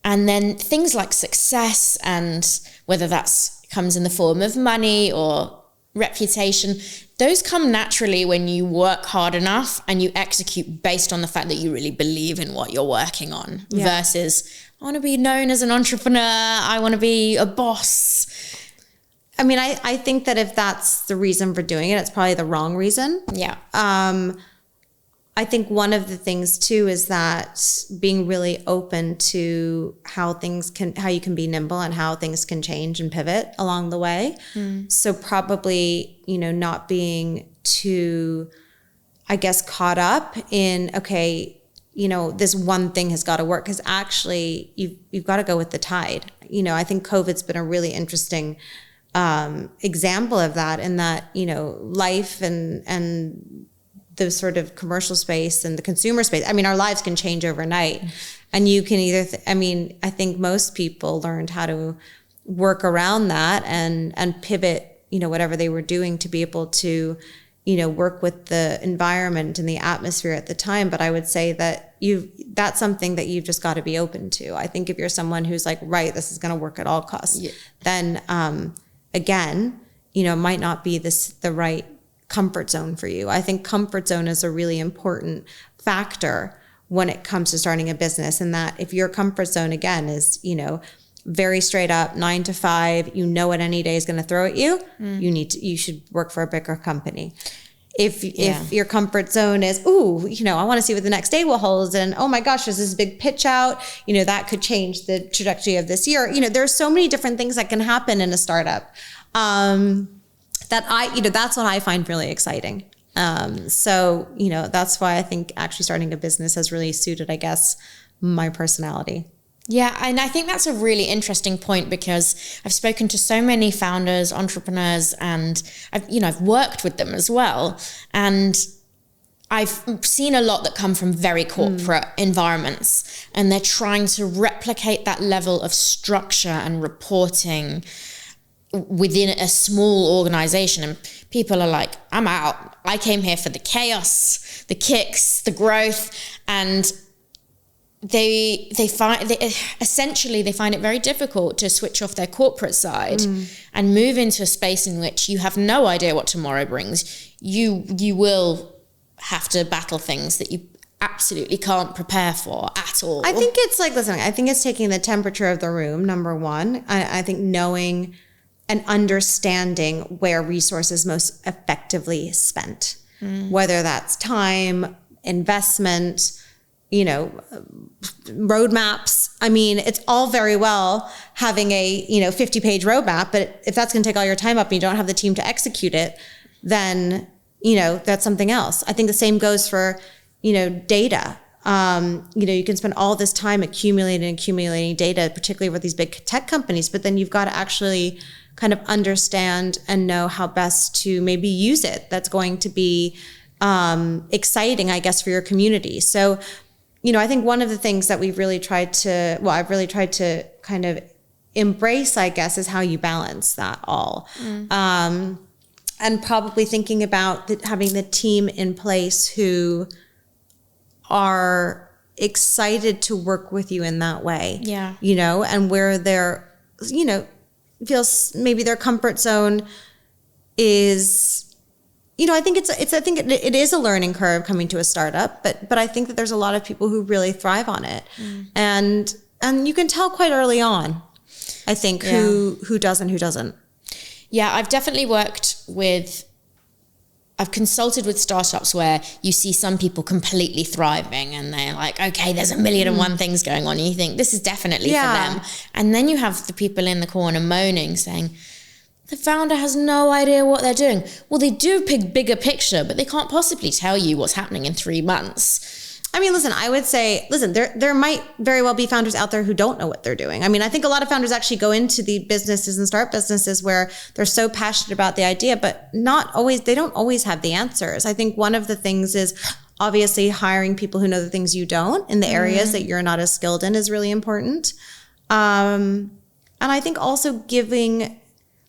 And then things like success, and whether that's comes in the form of money or reputation, those come naturally when you work hard enough and you execute based on the fact that you really believe in what you're working on, versus I want to be known as an entrepreneur, I want to be a boss. I mean, I think that if that's the reason for doing it, it's probably the wrong reason. Yeah. I think one of the things too is that being really open to how you can be nimble and how things can change and pivot along the way. So probably, not being too, I guess, caught up in, okay, this one thing has got to work, because actually you've got to go with the tide. I think COVID's been a really interesting example of that, in that, life and the sort of commercial space and the consumer space. I mean, our lives can change overnight, and you can either, I think most people learned how to work around that and pivot, whatever they were doing to be able to, work with the environment and the atmosphere at the time. But I would say that that's something that you've just got to be open to. I think if you're someone who's like, right, this is going to work at all costs, then, again, it might not be the right comfort zone for you. I think comfort zone is a really important factor when it comes to starting a business, and that if your comfort zone, again, is, very straight up 9 to 5, what any day is going to throw at you, you should work for a bigger company. If your comfort zone is, I want to see what the next day will hold, and oh my gosh, there's this big pitch out, that could change the trajectory of this year. There's so many different things that can happen in a startup. That's what I find really exciting. So that's why I think actually starting a business has really suited, I guess, my personality. Yeah, and I think that's a really interesting point, because I've spoken to so many founders, entrepreneurs, and I've worked with them as well. And I've seen a lot that come from very corporate environments, and they're trying to replicate that level of structure and reporting within a small organization, and people are like, I'm out. I came here for the chaos, the kicks, the growth, and they find it very difficult to switch off their corporate side and move into a space in which you have no idea what tomorrow brings. You will have to battle things that you absolutely can't prepare for at all. I think it's like, listen, I think it's taking the temperature of the room, number one. I think knowing and understanding where resources most effectively spent, whether that's time, investment, roadmaps. I mean, it's all very well having a 50-page roadmap, but if that's going to take all your time up and you don't have the team to execute it, then that's something else. I think the same goes for data. You can spend all this time accumulating data, particularly with these big tech companies, but then you've got to actually kind of understand and know how best to maybe use it. That's going to be exciting, I guess, for your community. So, I think one of the things that I've really tried to kind of embrace, I guess, is how you balance that all. And probably thinking about having the team in place who are excited to work with you in that way. Yeah. And where they're, feels maybe their comfort zone is, I think it is a learning curve coming to a startup, but I think that there's a lot of people who really thrive on it. And you can tell quite early on, I think, who does and who doesn't. Yeah, I've definitely I've consulted with startups where you see some people completely thriving and they're like, okay, there's 1,000,001 things going on. And you think this is definitely for them. And then you have the people in the corner moaning, saying, the founder has no idea what they're doing. Well, they do pick bigger picture, but they can't possibly tell you what's happening in 3 months. I mean, listen, I would say, there might very well be founders out there who don't know what they're doing. I mean, I think a lot of founders actually go into the businesses and start businesses where they're so passionate about the idea, but they don't always have the answers. I think one of the things is obviously hiring people who know the things you don't in the areas that you're not as skilled in is really important. And I think also giving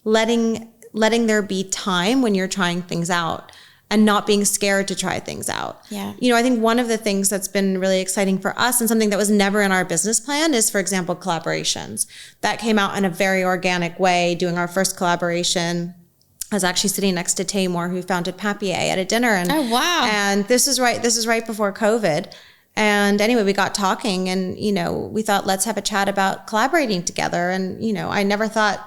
letting there be time when you're trying things out and not being scared to try things out. Yeah. You know, I think one of the things that's been really exciting for us and something that was never in our business plan is, for example, collaborations. That came out in a very organic way. Doing our first collaboration, I was actually sitting next to Taymor, who founded Papier, at a dinner. And, oh, wow. And this is right before COVID. And anyway, we got talking and, you know, we thought, let's have a chat about collaborating together. And, you know, we never thought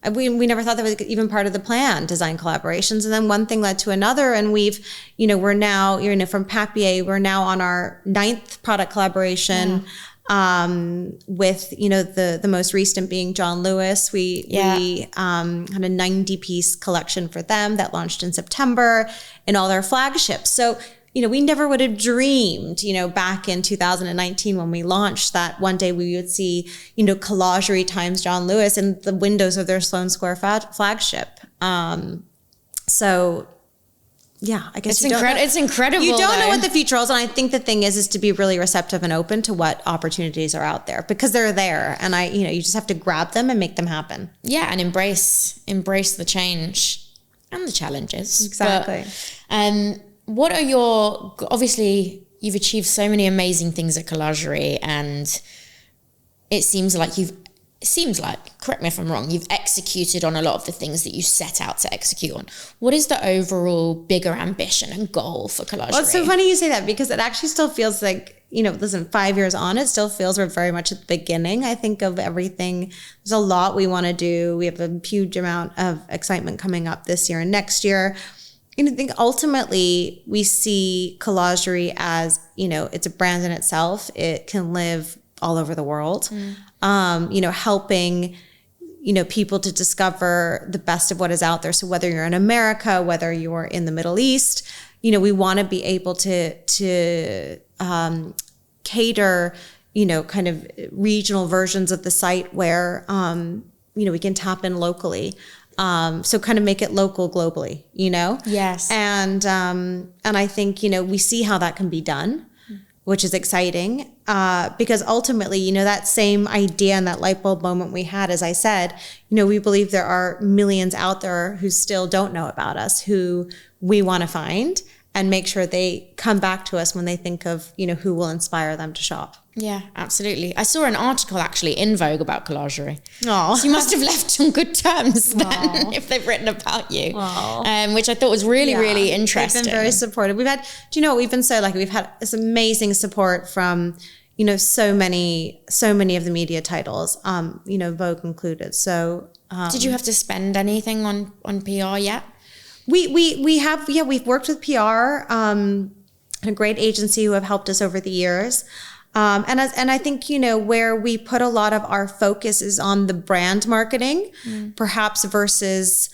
that was even part of the plan, design collaborations. And then one thing led to another. And we're now, from Papier, we're now on our 9th product collaboration. With, the most recent being John Lewis. We had a 90-piece collection for them that launched in September in all their flagships. So, we never would have dreamed, back in 2019 when we launched that one day we would see, Collagerie times John Lewis in the windows of their Sloane Square flagship. So yeah, I guess it's incredible. You don't know what the future holds. And I think the thing is to be really receptive and open to what opportunities are out there, because they're there. And you just have to grab them and make them happen. Yeah. And embrace the change and the challenges. Exactly. But, what are obviously you've achieved so many amazing things at Collagerie, and it seems like, correct me if I'm wrong, you've executed on a lot of the things that you set out to execute on. What is the overall bigger ambition and goal for Collagerie? Well, it's so funny you say that, because it actually still feels like, 5 years on, it still feels we're very much at the beginning, I think, of everything. There's a lot we want to do. We have a huge amount of excitement coming up this year and next year. I think ultimately we see Collagerie as, it's a brand in itself. It can live all over the world, helping, people to discover the best of what is out there. So whether you're in America, whether you're in the Middle East, we want to be able to cater, kind of regional versions of the site where, we can tap in locally. So kind of make it local globally, Yes. And I think, we see how that can be done, which is exciting, because ultimately, that same idea and that light bulb moment we had, as I said, we believe there are millions out there who still don't know about us, who we want to find and make sure they come back to us when they think of, who will inspire them to shop. Yeah, absolutely. I saw an article actually in Vogue about Collagerie. Oh, so you must have left on good terms then, if they've written about you, which I thought was really, really interesting. They've been very supportive. We've had, we've been so lucky. We've had this amazing support from, so many of the media titles, Vogue included. So, did you have to spend anything on PR yet? We have, we've worked with PR, a great agency who have helped us over the years. And I think, where we put a lot of our focus is on the brand marketing, perhaps versus,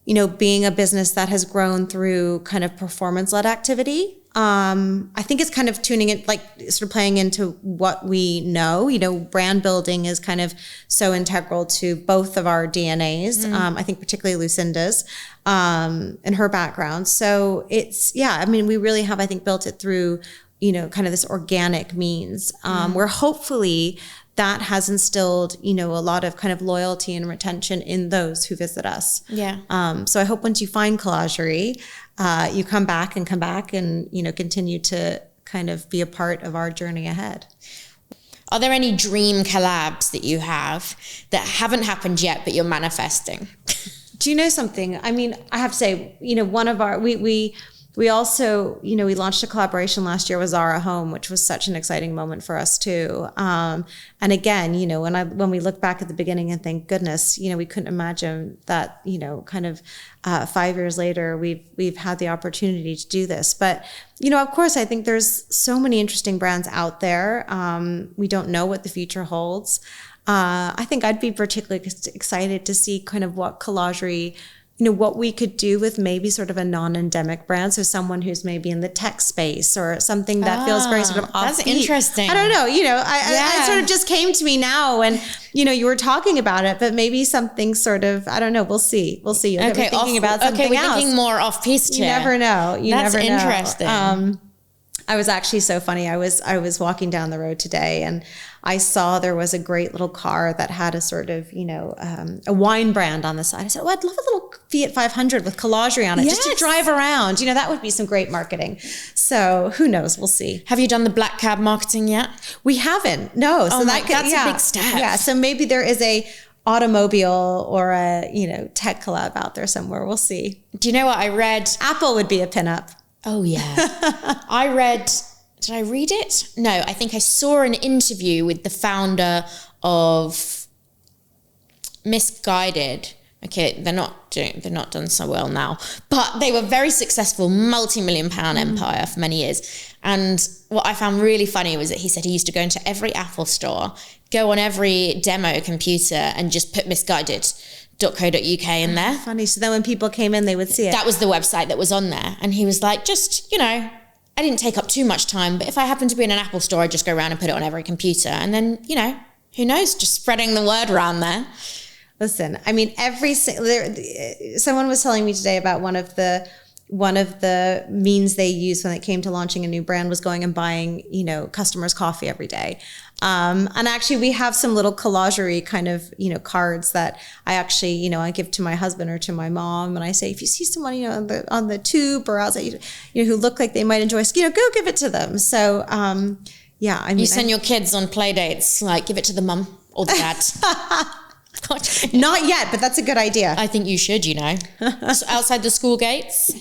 being a business that has grown through kind of performance-led activity. I think it's kind of tuning in, like sort of playing into what we know. Brand building is kind of so integral to both of our DNAs. I think particularly Lucinda's, and her background. So it's, we really have, I think, built it through, kind of this organic means, where hopefully that has instilled, a lot of kind of loyalty and retention in those who visit us. Yeah. So I hope once you find Collagerie, you come back and continue to kind of be a part of our journey ahead. Are there any dream collabs that you have that haven't happened yet, but you're manifesting? Do you know something? I mean, I have to say, one of our, we also, we launched a collaboration last year with Zara Home, which was such an exciting moment for us too. And again, when we look back at the beginning and think, goodness, we couldn't imagine that, kind of 5 years later, we've had the opportunity to do this. But, of course, I think there's so many interesting brands out there. We don't know what the future holds. I think I'd be particularly excited to see kind of what Collagerie, what we could do with maybe sort of a non-endemic brand. So someone who's maybe in the tech space or something that feels very sort of offbeat. That's interesting. I don't know, I sort of just came to me now when, you were talking about it, but maybe something sort of, I don't know, we'll see. Okay, we're thinking about something else. Thinking more off-piste You never know. That's interesting. I was actually so funny. I was walking down the road today and I saw there was a great little car that had a sort of, a wine brand on the side. I said, oh, I'd love a little Fiat 500 with Collagerie on it just to drive around. That would be some great marketing. So who knows? We'll see. Have you done the black cab marketing yet? We haven't. No. So that's a big step. Yeah. So maybe there is a automobile or a, tech collab out there somewhere. We'll see. Do you know what I read? Apple would be a pinup. Oh, yeah. Did I read it? No, I think I saw an interview with the founder of Misguided. Okay, they're not done so well now, but they were very successful, multi-million-pound empire for many years. And what I found really funny was that he said he used to go into every Apple store, go on every demo computer and just put misguided.co.uk in there. Funny. So then when people came in, they would see it. That was the website that was on there. And he was like, I didn't take up too much time, but if I happen to be in an Apple store, I'd just go around and put it on every computer. And then, who knows, just spreading the word around there. Listen, I mean, someone was telling me today about one of the means they used when it came to launching a new brand was going and buying, customers coffee every day. And actually we have some little Collagerie kind of, cards that I actually, I give to my husband or to my mom. And I say, if you see someone, on the tube or outside, who look like they might enjoy, go give it to them. So, yeah. I mean, you send your kids on play dates, like give it to the mum or the dad. Not yet, but that's a good idea. I think you should, So outside the school gates.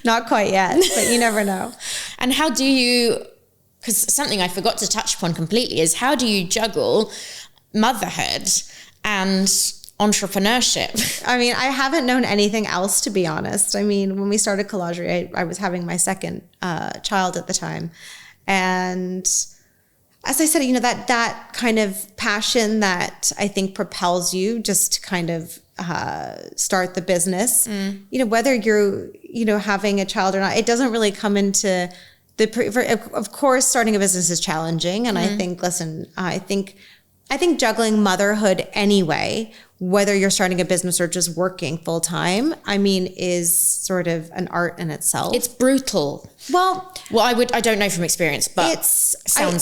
Not quite yet, but you never know. And how do you, because something I forgot to touch upon completely is how do you juggle motherhood and entrepreneurship? I mean, I haven't known anything else, to be honest. I mean, when we started Collagerie, I was having my second child at the time. And as I said, that kind of passion that I think propels you just to kind of start the business, whether you're, having a child or not, it doesn't really come into of course, starting a business is challenging. And I think, I think juggling motherhood anyway, whether you're starting a business or just working full time, is sort of an art in itself. It's brutal. Well, I don't know from experience, but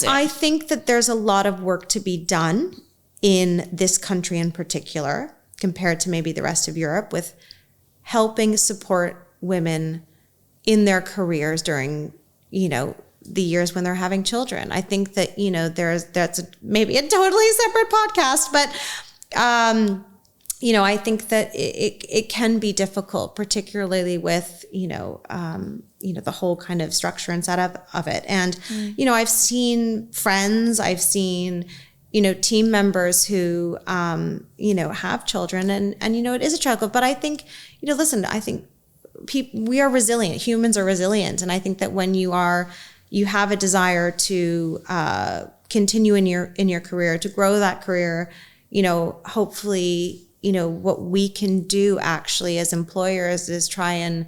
I think that there's a lot of work to be done in this country in particular, compared to maybe the rest of Europe, with helping support women in their careers during, the years when they're having children. I think that, that's maybe a totally separate podcast, but, I think that it can be difficult, particularly with, the whole kind of structure and setup of it. And, I've seen friends, I've seen, team members who, have children and, it is a struggle, but I think, I think we are resilient. Humans are resilient. And I think that when you have a desire to, continue in your career, to grow that career, hopefully, what we can do actually as employers is try and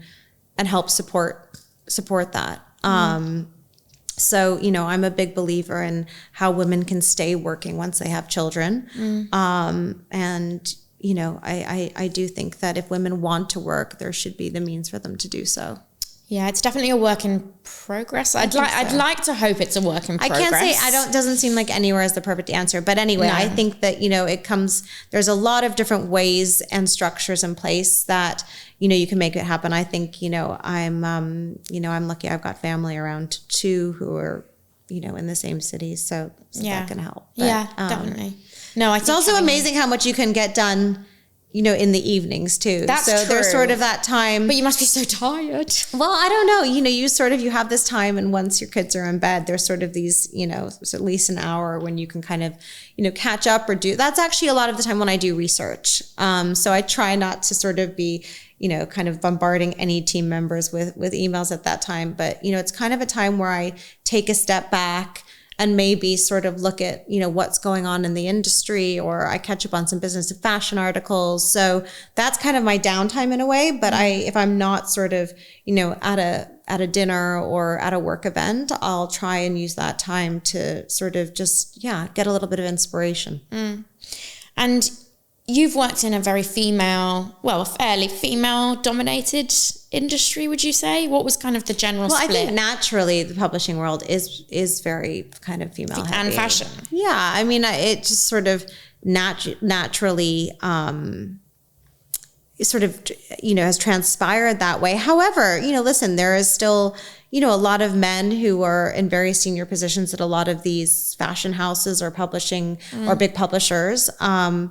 help support that. So, I'm a big believer in how women can stay working once they have children. And, I do think that if women want to work, there should be the means for them to do so. Yeah, it's definitely a work in progress. I'd like to hope it's a work in progress. I can't say, doesn't seem like anywhere is the perfect answer. But anyway, no. I think that, there's a lot of different ways and structures in place that, you can make it happen. I think, I'm lucky I've got family around 2 who are, in the same city. So that can help. But, definitely. No, I think it's also amazing how much you can get done, in the evenings too. That's true. There's sort of that time. But you must be so tired. Well, I don't know. You have this time, and once your kids are in bed, there's sort of these, at least an hour when you can kind of, catch up or do. That's actually a lot of the time when I do research. So I try not to sort of be, kind of bombarding any team members with emails at that time. But, it's kind of a time where I take a step back and maybe sort of look at, what's going on in the industry, or I catch up on some business and fashion articles. So that's kind of my downtime in a way. But if I'm not sort of, at a dinner or at a work event, I'll try and use that time to sort of just, get a little bit of inspiration. And you've worked in a very a fairly female-dominated industry, would you say? What was kind of the general split? I think naturally the publishing world is very kind of female heavy. And fashion. Yeah, I mean, it just sort of naturally sort of, has transpired that way. However, listen, there is still, a lot of men who are in very senior positions at a lot of these fashion houses or publishing or big publishers. I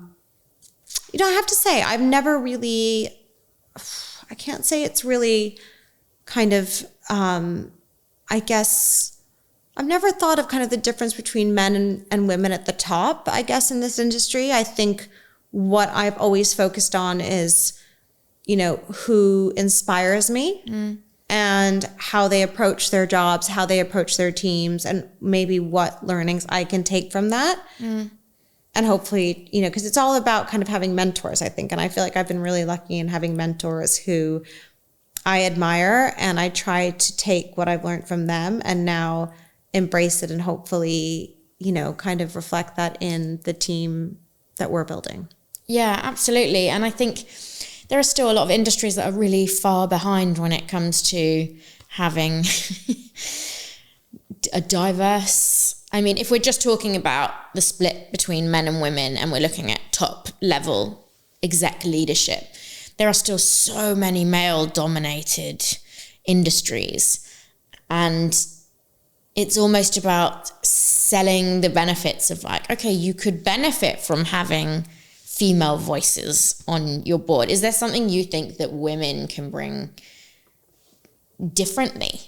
have to say, I've never really, I can't say it's really kind of, I guess, I've never thought of kind of the difference between men and women at the top, I guess, in this industry. I think what I've always focused on is, who inspires me and how they approach their jobs, how they approach their teams, and maybe what learnings I can take from that. And hopefully, because it's all about kind of having mentors, I think. And I feel like I've been really lucky in having mentors who I admire, and I try to take what I've learned from them and now embrace it and hopefully, kind of reflect that in the team that we're building. Yeah, absolutely. And I think there are still a lot of industries that are really far behind when it comes to having a diverse, I mean, if we're just talking about the split between men and women and we're looking at top level exec leadership, there are still so many male dominated industries, and it's almost about selling the benefits of like, okay, you could benefit from having female voices on your board. Is there something you think that women can bring differently?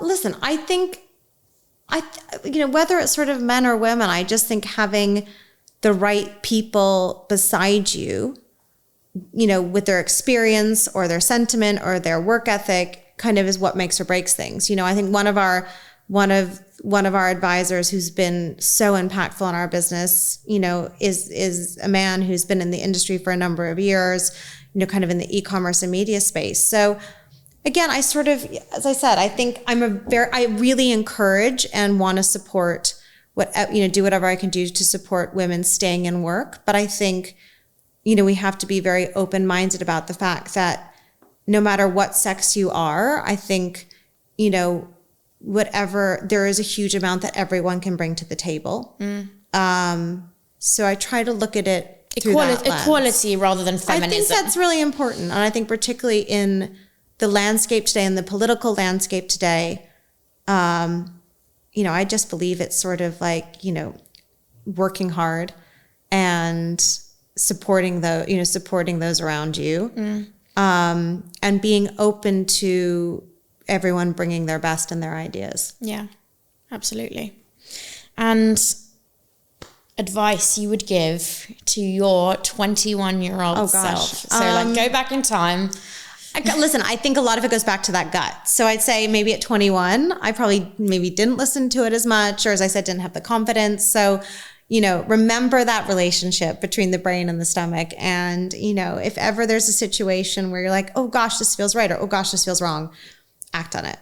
Listen, I think, whether it's sort of men or women, I just think having the right people beside you, with their experience or their sentiment or their work ethic kind of is what makes or breaks things. I think one of our advisors who's been so impactful in our business, is a man who's been in the industry for a number of years, kind of in the e-commerce and media space. So again, I sort of, as I said, I think I really encourage and want to support do whatever I can do to support women staying in work. But I think, we have to be very open-minded about the fact that no matter what sex you are, I think, whatever, there is a huge amount that everyone can bring to the table. So I try to look at it through that lens. Equality rather than feminism. I think that's really important. And I think particularly in the landscape today, in the political landscape today, I just believe it's sort of like, working hard and supporting those around you, and being open to everyone bringing their best and their ideas. Yeah, absolutely. And advice you would give to your 21-year-old self? So go back in time. Listen, I think a lot of it goes back to that gut. So I'd say maybe at 21, I probably maybe didn't listen to it as much, or as I said, didn't have the confidence. So, remember that relationship between the brain and the stomach. And, if ever there's a situation where you're like, oh gosh, this feels right, or oh gosh, this feels wrong, act on it,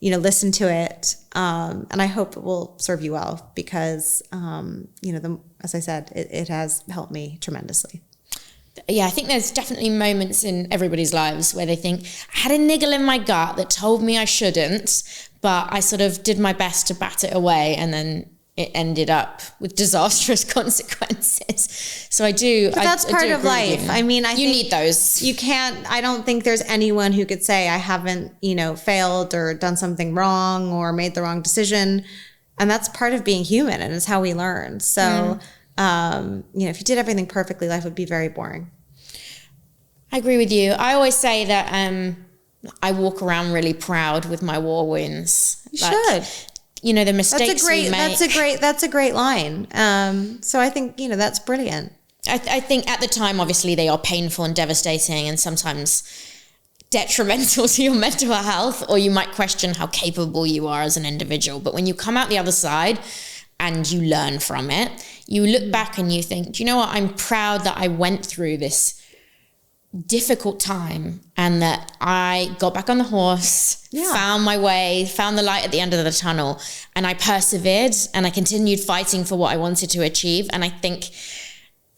listen to it. And I hope it will serve you well because, as I said, it has helped me tremendously. Yeah, I think there's definitely moments in everybody's lives where they think, I had a niggle in my gut that told me I shouldn't, but I sort of did my best to bat it away, and then it ended up with disastrous consequences. So I do. But that's part of life. I mean, I think need those. You can't, I don't think there's anyone who could say I haven't, failed or done something wrong or made the wrong decision. And that's part of being human, and it's how we learn. So, if you did everything perfectly, life would be very boring. I agree with you. I always say that I walk around really proud with my war wounds. You should. The mistakes we make. That's a great line. So I think, that's brilliant. I think at the time, obviously, they are painful and devastating and sometimes detrimental to your mental health, or you might question how capable you are as an individual. But when you come out the other side and you learn from it, you look back and you think, do you know what? I'm proud that I went through this difficult time and that I got back on the horse, found my way, found the light at the end of the tunnel, and I persevered and I continued fighting for what I wanted to achieve. And I think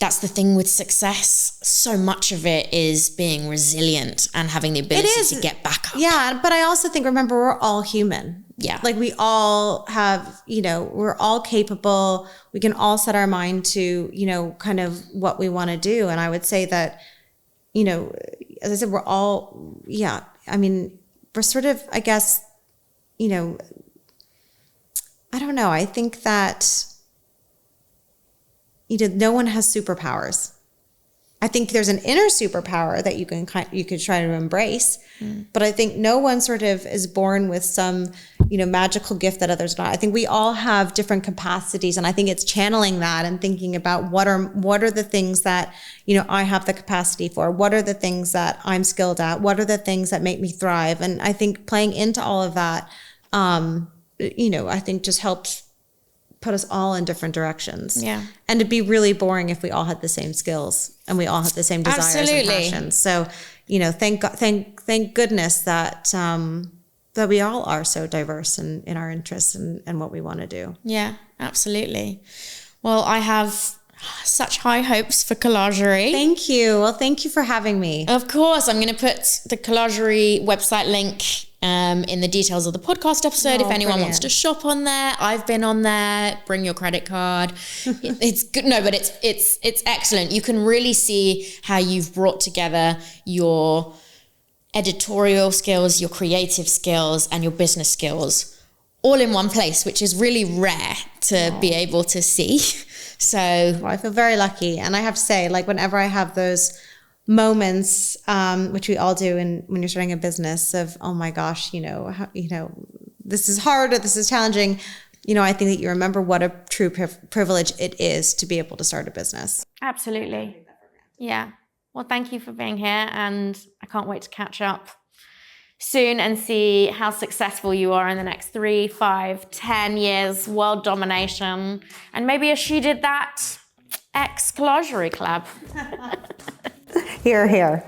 that's the thing with success. So much of it is being resilient and having the ability to get back up. Yeah, but I also think, remember, we're all human. Yeah. Like we all have, we're all capable. We can all set our mind to, kind of what we want to do. And I would say that, as I said, we're all, we're sort of, I guess, I don't know. I think that, no one has superpowers. I think there's an inner superpower that you could try to embrace, but I think no one sort of is born with some, magical gift that others don't. I think we all have different capacities, and I think it's channeling that and thinking about what are the things that, I have the capacity for. What are the things that I'm skilled at? What are the things that make me thrive? And I think playing into all of that, I think just helps put us all in different directions. Yeah. And it'd be really boring if we all had the same skills and we all had the same desires and passions. So, thank goodness that that we all are so diverse in our interests and what we want to do. Yeah, absolutely. Well, I have such high hopes for Collagerie. Thank you. Well, thank you for having me. Of course, I'm going to put the Collagerie website link in the details of the podcast episode. If anyone wants to shop on there, I've been on there. Bring your credit card. It's good. No, but it's excellent. You can really see how you've brought together your editorial skills, your creative skills, and your business skills all in one place, which is really rare to be able to see. So I feel very lucky. And I have to say, like, whenever I have those moments, which we all do when you're starting a business of, oh my gosh, this is hard or this is challenging, I think that you remember what a true privilege it is to be able to start a business. Absolutely. Yeah. Well, thank you for being here, and I can't wait to catch up soon and see how successful you are in the next 3, 5, 10 years, world domination, and maybe a She Did That Collagerie collab. Here.